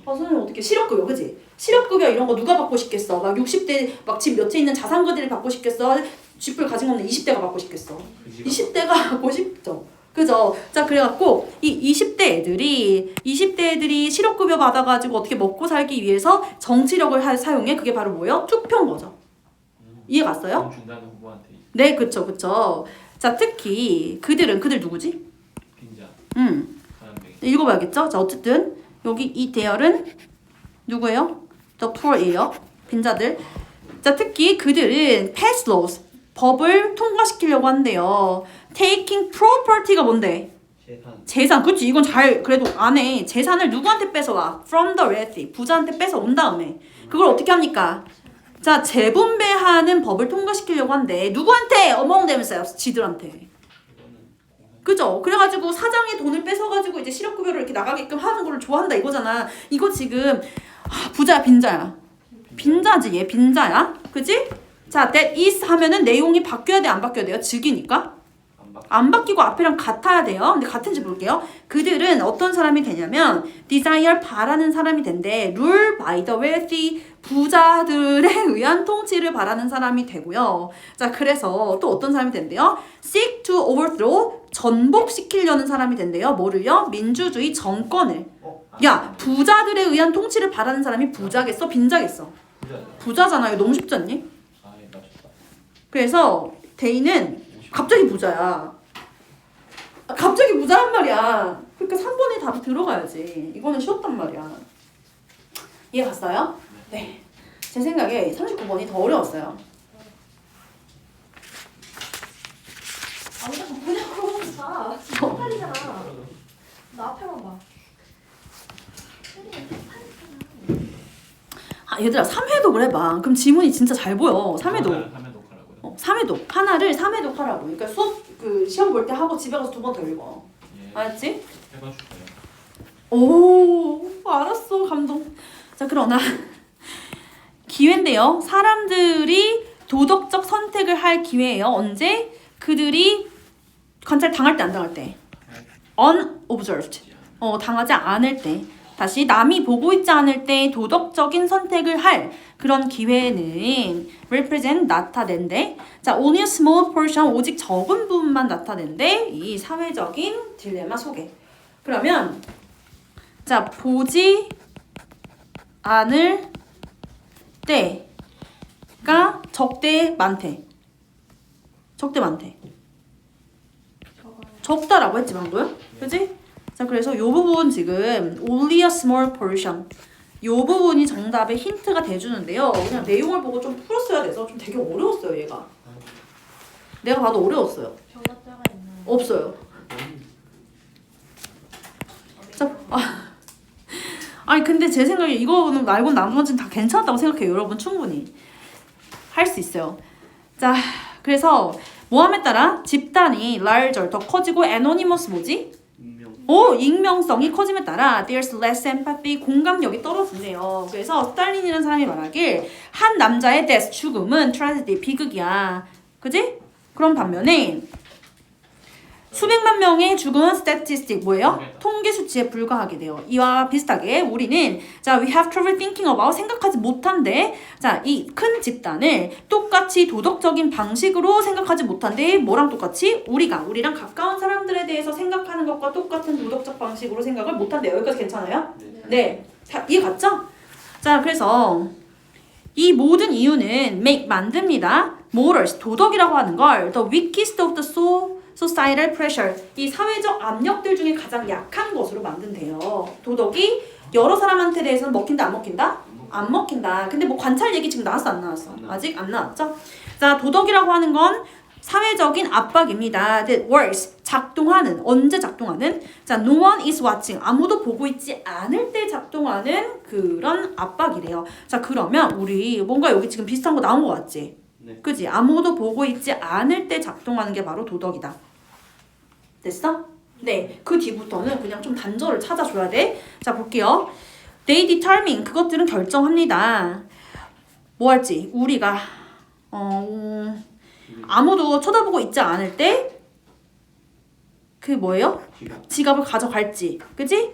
선생님 어떻게 실업급여 그지? 실업급여 이런 거 누가 받고 싶겠어? 막 60대 막 집 몇채 있는 자산가들이 받고 싶겠어? 집을 가진 없는 20대가 받고 싶겠어? 20대가 받고 싶죠. 그죠? 자, 그래갖고 이 20대 애들이 실업급여 받아가지고 어떻게 먹고 살기 위해서 정치력을 사용해. 그게 바로 뭐예요? 투표인 거죠. 이해 갔어요? 돈 준다는 후보한테 네, 그쵸. 자, 특히 그들 누구지? 빈자. 가난뱅이. 읽어봐야겠죠? 자, 어쨌든 여기 이 대열은 누구예요? The poor이에요. 빈자들. 자, 특히 그들은 pass laws, 법을 통과시키려고 한대요. Taking property가 뭔데? 재산. 그치? 이건 잘 그래도 안 해. 재산을 누구한테 뺏어와? From the wealthy. 부자한테 뺏어온 다음에 그걸 어떻게 합니까? 자, 재분배하는 법을 통과시키려고 한대. 누구한테? Among themselves. 지들한테. 그죠? 그래가지고 사장의 돈을 뺏어가지고 이제 실업급여를 이렇게 나가게끔 하는 걸 좋아한다 이거잖아. 이거 지금 부자야 빈자야? 빈자지 얘 빈자야? 그지? 자, that is 하면은 내용이 바뀌어야 돼 안 바뀌어야 돼요? 즉이니까 안 바뀌고 앞이랑 같아야 돼요. 근데 같은지 볼게요. 그들은 어떤 사람이 되냐면 desire, 바라는 사람이 된대. rule by the wealthy, 부자들에 의한 통치를 바라는 사람이 되고요. 자, 그래서 또 어떤 사람이 된대요? seek to overthrow, 전복시키려는 사람이 된대요. 뭐를요? 민주주의 정권을. 야, 부자들에 의한 통치를 바라는 사람이 부자겠어? 빈자겠어? 부자잖아. 이거 너무 쉽지 않니? 그래서 데이는 갑자기 부자야. 갑자기 부자란 말이야. 그러니까 3번에 답이 들어가야지. 이거는 쉬웠단 말이야. 이해 갔어요? 네. 제 생각에 39번이 더 어려웠어요. 아무도 보냐고. 자, 헷갈리잖아. 나 앞에만 봐. 얘들아 3회독을 해봐. 그럼 지문이 진짜 잘 보여. 3회독. 3회독. 하나를 3회독 하라고. 그러니까 수업 시험 볼 때 하고 집에 가서 2번 더 읽어. 예. 알았지? 해봐줄까요? 오, 알았어. 감동. 자, 그러나 기회인데요. 사람들이 도덕적 선택을 할 기회예요. 언제? 그들이 관찰 당할 때 안 당할 때. unobserved. 당하지 않을 때. 다시 남이 보고 있지 않을 때 도덕적인 선택을 할 그런 기회는 represent 나타낸대. 자, only a small portion 오직 적은 부분만 나타낸대. 이 사회적인 딜레마 속에. 그러면 자, 보지 않을 때가 적대 많대. 적대 많대. 적다라고 했지 방금. 그지? 자, 그래서 요 부분 지금 only a small portion 요 부분이 정답의 힌트가 돼주는데요. 그냥 내용을 보고 좀 풀었어야 돼서 좀 되게 어려웠어요 얘가. 내가 봐도 어려웠어요. 정답자가 있나요? 없어요. 자, 아니 근데 제 생각에 이거는 말고 나머지는 다 괜찮다고 생각해요. 여러분 충분히 할 수 있어요. 자, 그래서 모함에 따라 집단이 larger 더 커지고 anonymous 뭐지? 익명성이 커짐에 따라 there's less empathy 공감력이 떨어진대요. 그래서 스탈린이라는 사람이 말하길 한 남자의 death 죽음은 tragedy 비극이야. 그지? 그런 반면에 수백만 명의 죽음은 statistic 뭐예요? 통계 수치에 불과하게 돼요. 이와 비슷하게 우리는 자 we have trouble thinking about 생각하지 못한데 자 이 큰 집단을 똑같이 도덕적인 방식으로 생각하지 못한데 뭐랑 똑같이 우리랑 가까운 사람들에 대해서 생각하는 것과 똑같은 도덕적 방식으로 생각을 못한대요. 여기까지 괜찮아요? 네. 자, 이해 갔죠? 자, 그래서 이 모든 이유는 make 만듭니다. morals 도덕이라고 하는 걸 the weakest of the societal pressure 이 사회적 압력들 중에 가장 약한 것으로 만든대요. 도덕이 여러 사람한테 대해서는 먹힌다 안 먹힌다? 안 먹힌다. 근데 뭐 관찰 얘기 지금 나왔어 안 나왔어? 아직 안 나왔죠? 자, 도덕이라고 하는 건 사회적인 압박입니다. that works 작동하는 언제 작동하는? 자, no one is watching 아무도 보고 있지 않을 때 작동하는 그런 압박이래요. 자, 그러면 우리 뭔가 여기 지금 비슷한 거 나온 거 같지? 네. 그지? 아무도 보고 있지 않을 때 작동하는 게 바로 도덕이다. 됐어? 네. 그 뒤부터는 그냥 좀 단절을 찾아줘야 돼. 자, 볼게요. They determine 그것들은 결정합니다. 뭐 할지 우리가 아무도 쳐다보고 있지 않을 때 그 뭐예요? 지갑을 가져갈지. 그지?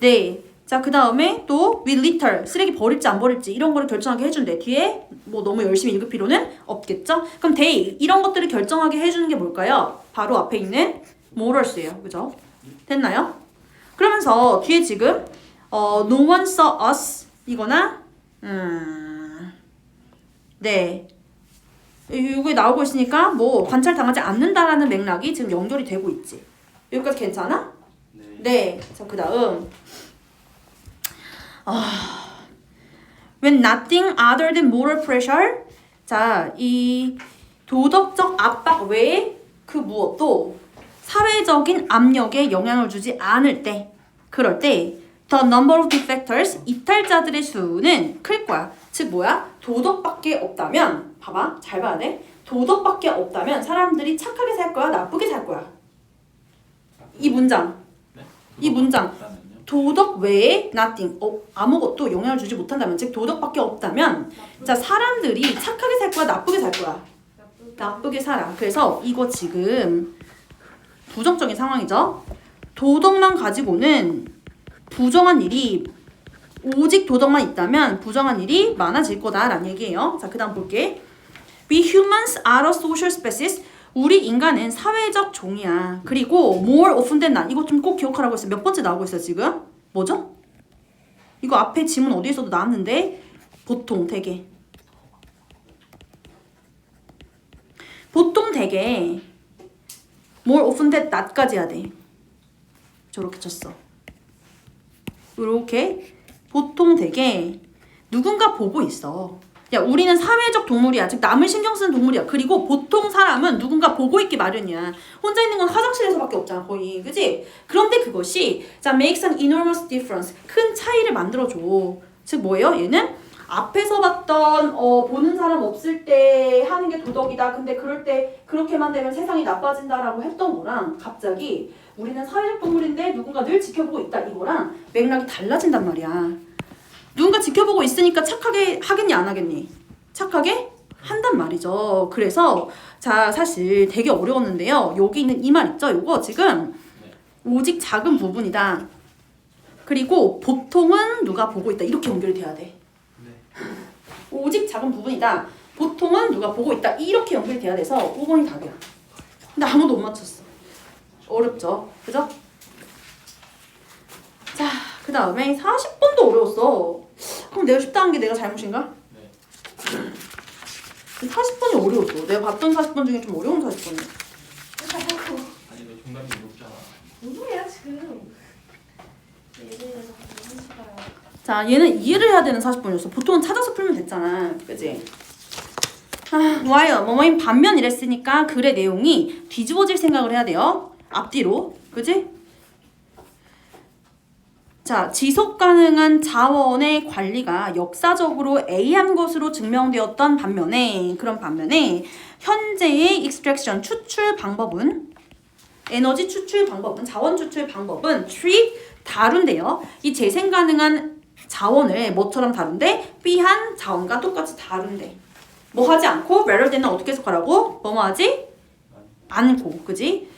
네. 자, 그 다음에 또 we litter 쓰레기 버릴지 안 버릴지 이런 거를 결정하게 해준대. 뒤에 뭐 너무 열심히 읽을 필요는 없겠죠? 그럼 they 이런 것들을 결정하게 해주는 게 뭘까요? 바로 앞에 있는 morals예요. 그죠? 됐나요? 그러면서 뒤에 지금 no one saw us 이거나 네. 이게 나오고 있으니까 뭐 관찰당하지 않는다라는 맥락이 지금 연결이 되고 있지. 여기까지 괜찮아? 네. 자, 그 다음 When nothing other than moral pressure 자, 이 도덕적 압박 외에 그 무엇도 사회적인 압력에 영향을 주지 않을 때 그럴 때 the number of defectors 이탈자들의 수는 클 거야. 즉 뭐야? 도덕밖에 없다면 봐봐. 잘 봐야 돼. 도덕밖에 없다면 사람들이 착하게 살 거야? 나쁘게 살 거야? 이 문장. 이 문장. 도덕 외에 nothing 아무것도 영향을 주지 못한다면 즉 도덕밖에 없다면 자 사람들이 착하게 살 거야? 나쁘게 살 거야? 나쁘게 살아. 그래서 이거 지금 부정적인 상황이죠. 도덕만 가지고는 부정한 일이 오직 도덕만 있다면 부정한 일이 많아질 거다라는 얘기예요. 자, 그 다음 볼게. We humans are a social species. 우리 인간은 사회적 종이야. 그리고 more often than not. 이거 좀 꼭 기억하라고 했어요. 몇 번째 나오고 있어요 지금? 뭐죠? 이거 앞에 지문 어디에서도 나왔는데 보통 되게 more often than not까지 해야 돼. 저렇게 쳤어. 이렇게 보통 되게 누군가 보고 있어. 야, 우리는 사회적 동물이야. 즉 남을 신경 쓰는 동물이야. 그리고 보통 사람은 누군가 보고 있기 마련이야. 혼자 있는 건 화장실에서밖에 없잖아 거의. 그지? 그런데 그것이 자 makes an enormous difference. 큰 차이를 만들어줘. 즉 뭐예요? 얘는 앞에서 봤던 보는 사람 없을 때 하는 게 도덕이다. 근데 그럴 때 그렇게만 되면 세상이 나빠진다라고 했던 거랑 갑자기 우리는 사회적 동물인데 누군가 늘 지켜보고 있다. 이거랑 맥락이 달라진단 말이야. 누군가 지켜보고 있으니까 착하게 하겠니 안 하겠니? 착하게 한단 말이죠. 그래서 자 사실 되게 어려웠는데요. 여기 있는 이 말 있죠? 요거 지금 오직 작은 부분이다. 그리고 보통은 누가 보고 있다. 이렇게 연결이 돼야 돼. 네. 오직 작은 부분이다. 보통은 누가 보고 있다. 이렇게 연결이 돼야 돼서 5번이 답이야. 근데 아무도 못 맞췄어. 어렵죠? 그죠? 자, 그 다음에 40번도 어려웠어. 그럼 내가 쉽다는 게 내가 잘못인가? 네. 40번이 어려웠어. 내가 봤던 40번 중에 좀 어려운 40번이야. 아니 너 중간이 높잖아. 무슨 소리야 지금? 예전에서 한시가요. 자, 얘는 이해를 해야 되는 40번이었어. 보통은 찾아서 풀면 됐잖아. 그치? while 뭐뭐인 반면 이랬으니까 글의 내용이 뒤집어질 생각을 해야 돼요. 앞뒤로. 그지? 자, 지속 가능한 자원의 관리가 역사적으로 A한 것으로 증명되었던 반면에 현재의 extraction 추출 방법은 에너지 추출 방법은 자원 추출 방법은 treat 다룬데요. 이 재생 가능한 자원을 뭐처럼 다룬대? B한 자원과 똑같이 다룬대. 뭐 하지 않고 rather than은 어떻게 해석하라고? 뭐뭐 하지? 않고. 그지?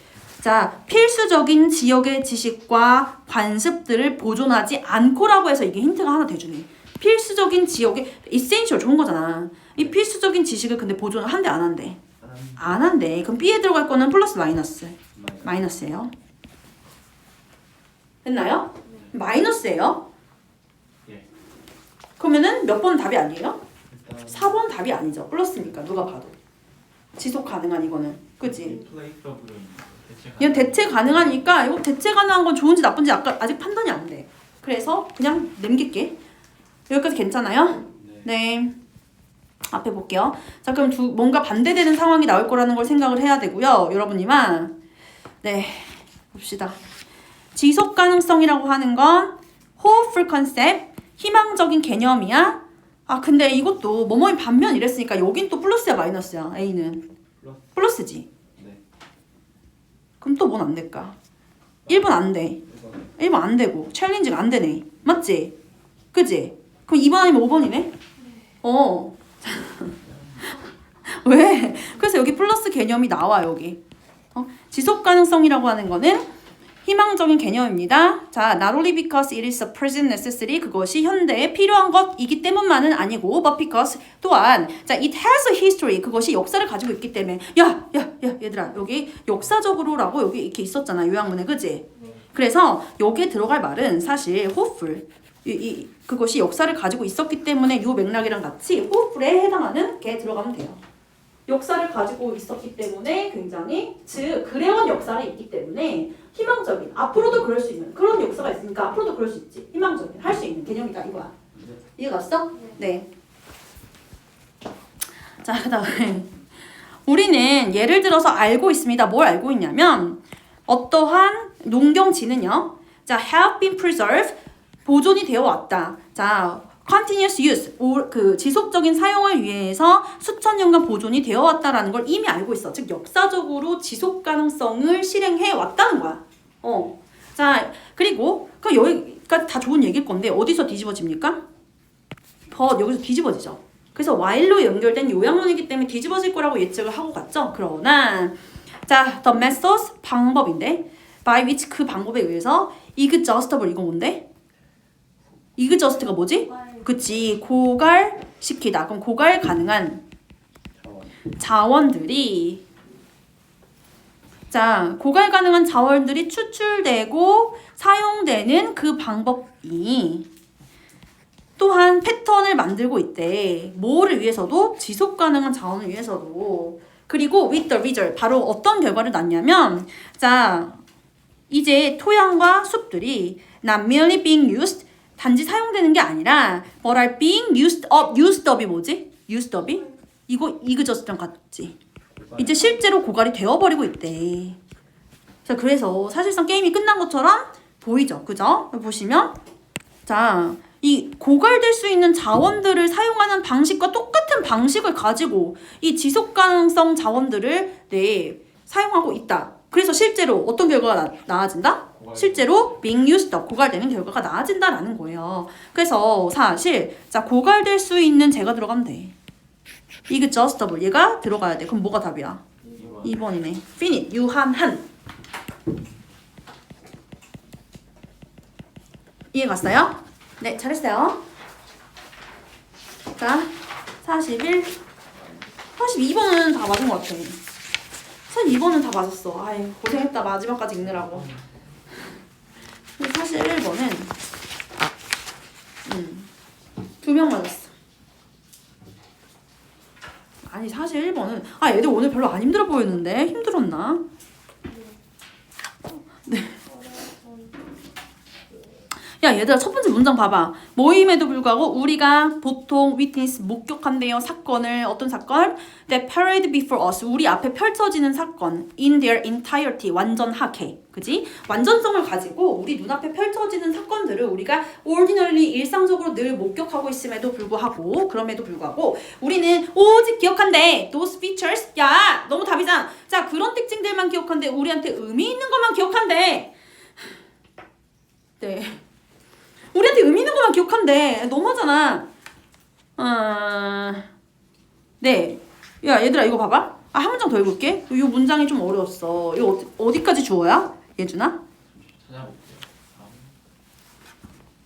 자, 필수적인 지역의 지식과 관습들을 보존하지 않고라고 해서 이게 힌트가 하나 돼주네. 필수적인 지역의 essential 좋은 거잖아. 이 필수적인 지식을 근데 보존을 한대 안 한대? 안 한대. 그럼 B에 들어갈 거는 플러스 마이너스? 마이너스예요. 됐나요? 마이너스예요. 예. 그러면은 몇 번 답이 아니에요? 일단 4번 답이 아니죠. 플러스니까 누가 봐도. 지속 가능한 이거는. 그치? 플레이더블은 대체 그냥 대체 가능하니까 이거 대체 가능한 건 좋은지 나쁜지 아직 판단이 안 돼. 그래서 그냥 넘길게. 여기까지 괜찮아요? 네. 앞에 볼게요. 자, 그럼 뭔가 반대되는 상황이 나올 거라는 걸 생각을 해야 되고요. 여러분이만. 네. 봅시다. 지속 가능성이라고 하는 건 hopeful concept, 희망적인 개념이야. 아, 근데 이것도 뭐뭐인 반면 이랬으니까 여긴 또 플러스야 마이너스야. A는 플러스지. 네. 그럼 또 뭔 안 될까? 1번 안 돼. 1번 안 되고 챌린지가 안 되네. 맞지? 그지? 그럼 2번 아니면 5번이네? 어. 왜? 그래서 여기 플러스 개념이 나와 여기. 지속 가능성이라고 하는 거는 희망적인 개념입니다. 자, not only because it is a present necessary 그것이 현대에 필요한 것이기 때문만은 아니고 but because 또한 자, it has a history 그것이 역사를 가지고 있기 때문에 야 얘들아 여기 역사적으로라고 여기 이렇게 있었잖아 요약문에 그지? 그래서 여기에 들어갈 말은 사실 hopeful 그것이 역사를 가지고 있었기 때문에 요 맥락이랑 같이 hopeful에 해당하는 게 들어가면 돼요. 역사를 가지고 있었기 때문에 굉장히 즉 그래온 역사가 있기 때문에 희망적인 앞으로도 그럴 수 있는 그런 역사가 있으니까 앞으로도 그럴 수 있지 희망적인 할 수 있는 개념이다 이거야. 이해 갔어? 네. 자, 그다음에 우리는 예를 들어서 알고 있습니다. 뭘 알고 있냐면 어떠한 농경지는요. 자, have been preserved 보존이 되어 왔다. 자, continuous use 그 지속적인 사용을 위해서 수천 년간 보존이 되어 왔다라는 걸 이미 알고 있어. 즉 역사적으로 지속 가능성을 실행해 왔다는 거야. 자, 그리고 그 여기까지 다 좋은 얘기일 건데 어디서 뒤집어집니까? 여기서 뒤집어지죠. 그래서 while로 연결된 요약문이기 때문에 뒤집어질 거라고 예측을 하고 갔죠. 그러나 자, the methods 방법인데 by which 그 방법에 의해서 exhaustible 이거 뭔데? exhaust가 뭐지? 그치, 고갈시키다. 그럼 고갈 가능한 자원들이 자, 고갈 가능한 자원들이 추출되고 사용되는 그 방법이 또한 패턴을 만들고 있대. 뭐를 위해서도? 지속 가능한 자원을 위해서도. 그리고 with the result 바로 어떤 결과를 낳냐면 자, 이제 토양과 숲들이 not merely being used 단지 사용되는 게 아니라 what are being used up이 뭐지? used up이? 이거 exhaust랑 같지? 이제 실제로 고갈이 되어버리고 있대. 그래서 사실상 게임이 끝난 것처럼 보이죠? 그죠? 보시면 자, 이 고갈될 수 있는 자원들을 사용하는 방식과 똑같은 방식을 가지고 이 지속 가능성 자원들을 사용하고 있다. 그래서 실제로 어떤 결과가 나아진다? 실제로 being used up, 고갈되는 결과가 나아진다라는 거예요. 그래서 사실 자, 고갈될 수 있는 제가 들어가면 돼. exhaustible 얘가 들어가야 돼. 그럼 뭐가 답이야? 2번이네. finite 유한한. 이해 갔어요? 네, 잘했어요. 자, 41, 42번은 다 맞은 것 같아. 42번은 다 맞았어. 아이, 고생했다. 마지막까지 읽느라고. 41번은 2명 맞았어. 아니 41번은 얘들 오늘 별로 안 힘들어 보였는데 힘들었나? 야 얘들아 첫 번째 문장 봐봐. 모임에도 불구하고 우리가 보통 witness 목격한대요. 사건을 어떤 사건? That parade before us 우리 앞에 펼쳐지는 사건 in their entirety 완전하게 그지? 완전성을 가지고 우리 눈앞에 펼쳐지는 사건들을 우리가 ordinarily 일상적으로 늘 목격하고 있음에도 불구하고 그럼에도 불구하고 우리는 오직 기억한대. Those features 야 너무 답이잖아. 자 그런 특징들만 기억한대. 우리한테 의미 있는 것만 기억한대. 네. 우리한테 의미 있는 것만 기억한대. 너무하잖아. 네. 야, 얘들아, 이거 봐봐. 한 문장 더 읽을게. 이 문장이 좀 어려웠어. 이거 어디까지 주어야? 예준아? 찾아볼게요.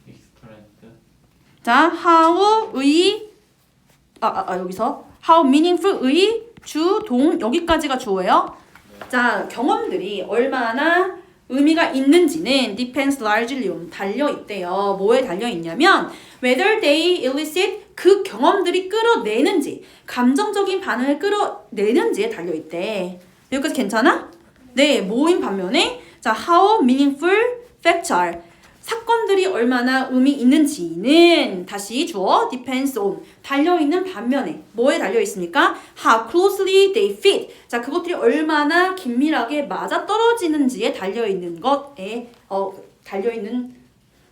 expressed. 자, how의, 여기서. how meaningful의 주, 동, 여기까지가 주어예요. 자, 경험들이 얼마나 의미가 있는지는 depends largely on 달려있대요. 뭐에 달려있냐면 whether they elicit 그 경험들이 끌어내는지 감정적인 반응을 끌어내는지에 달려있대. 여기까지 괜찮아? 네, 뭐인 반면에 자 how meaningful facts are 사건들이 얼마나 의미 있는지는 다시 주어 depends on 달려있는 반면에 뭐에 달려있습니까? How closely they fit 자 그것들이 얼마나 긴밀하게 맞아떨어지는지에 달려있는 것에 달려있는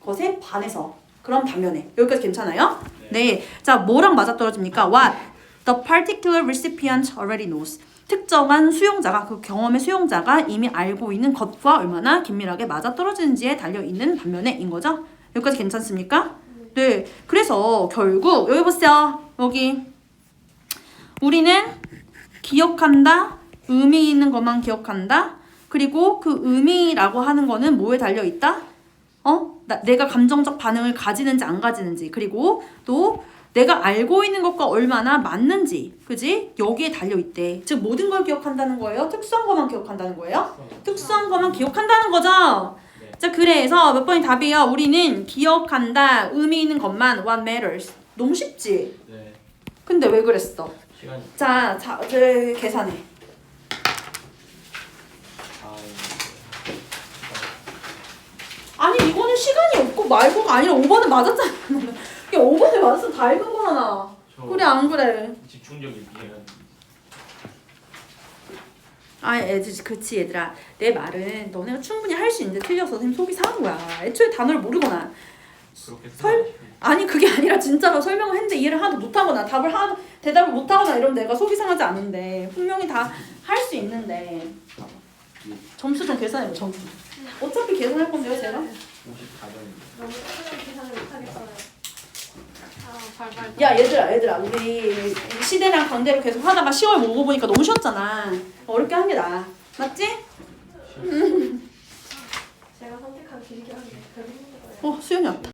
것에 반해서 그런 반면에 여기까지 괜찮아요? 네. 자 뭐랑 맞아떨어집니까? What the particular recipient already knows 특정한 수용자가 그 경험의 수용자가 이미 알고 있는 것과 얼마나 긴밀하게 맞아떨어지는지에 달려있는 반면에인 거죠. 여기까지 괜찮습니까? 네. 그래서 결국 여기 보세요. 여기 우리는 기억한다. 의미 있는 것만 기억한다. 그리고 그 의미라고 하는 거는 뭐에 달려있다? 내가 감정적 반응을 가지는지 안 가지는지 그리고 또 내가 알고 있는 것과 얼마나 맞는지 그지? 여기에 달려있대. 즉 모든 걸 기억한다는 거예요? 특수한 것만 기억한다는 거예요? 특수한 것만 기억한다는 거죠? 네. 자 그래서 몇 번이 답이에요? 우리는 기억한다. 의미 있는 것만 what matters. 너무 쉽지? 네. 근데 왜 그랬어? 시간이. 자 계산해. 아니 이거는 시간이 없고 말고가 아니라 5번은 맞았잖아. 야 5번에 맞았으면 다 읽은 거잖아. 그래 안 그래? 집중력이 미안. 그치 얘들아. 내 말은 너네가 충분히 할 수 있는데 틀려서 선생님 속이 상한 거야. 애초에 단어를 모르거나. 그렇게 아니 그게 아니라 진짜로 설명을 했는데 이해를 하나도 못하거나 대답을 못하거나 이러면 내가 속이 상하지 않은데 분명히 다 할 수 있는데 점수 좀 계산해봐 점수. 어차피 계산할 건데요 제가? 54점입니다. 너무 어려운 계산을 못하겠어요. 야 얘들아 우리 시대랑 강대로 계속 하다가 10월 모고 보니까 너무 쉬웠잖아. 어렵게 한 게 나아. 맞지? 제가 선택한 길게 하는 게 별로 힘들어요. 수연이 왔다.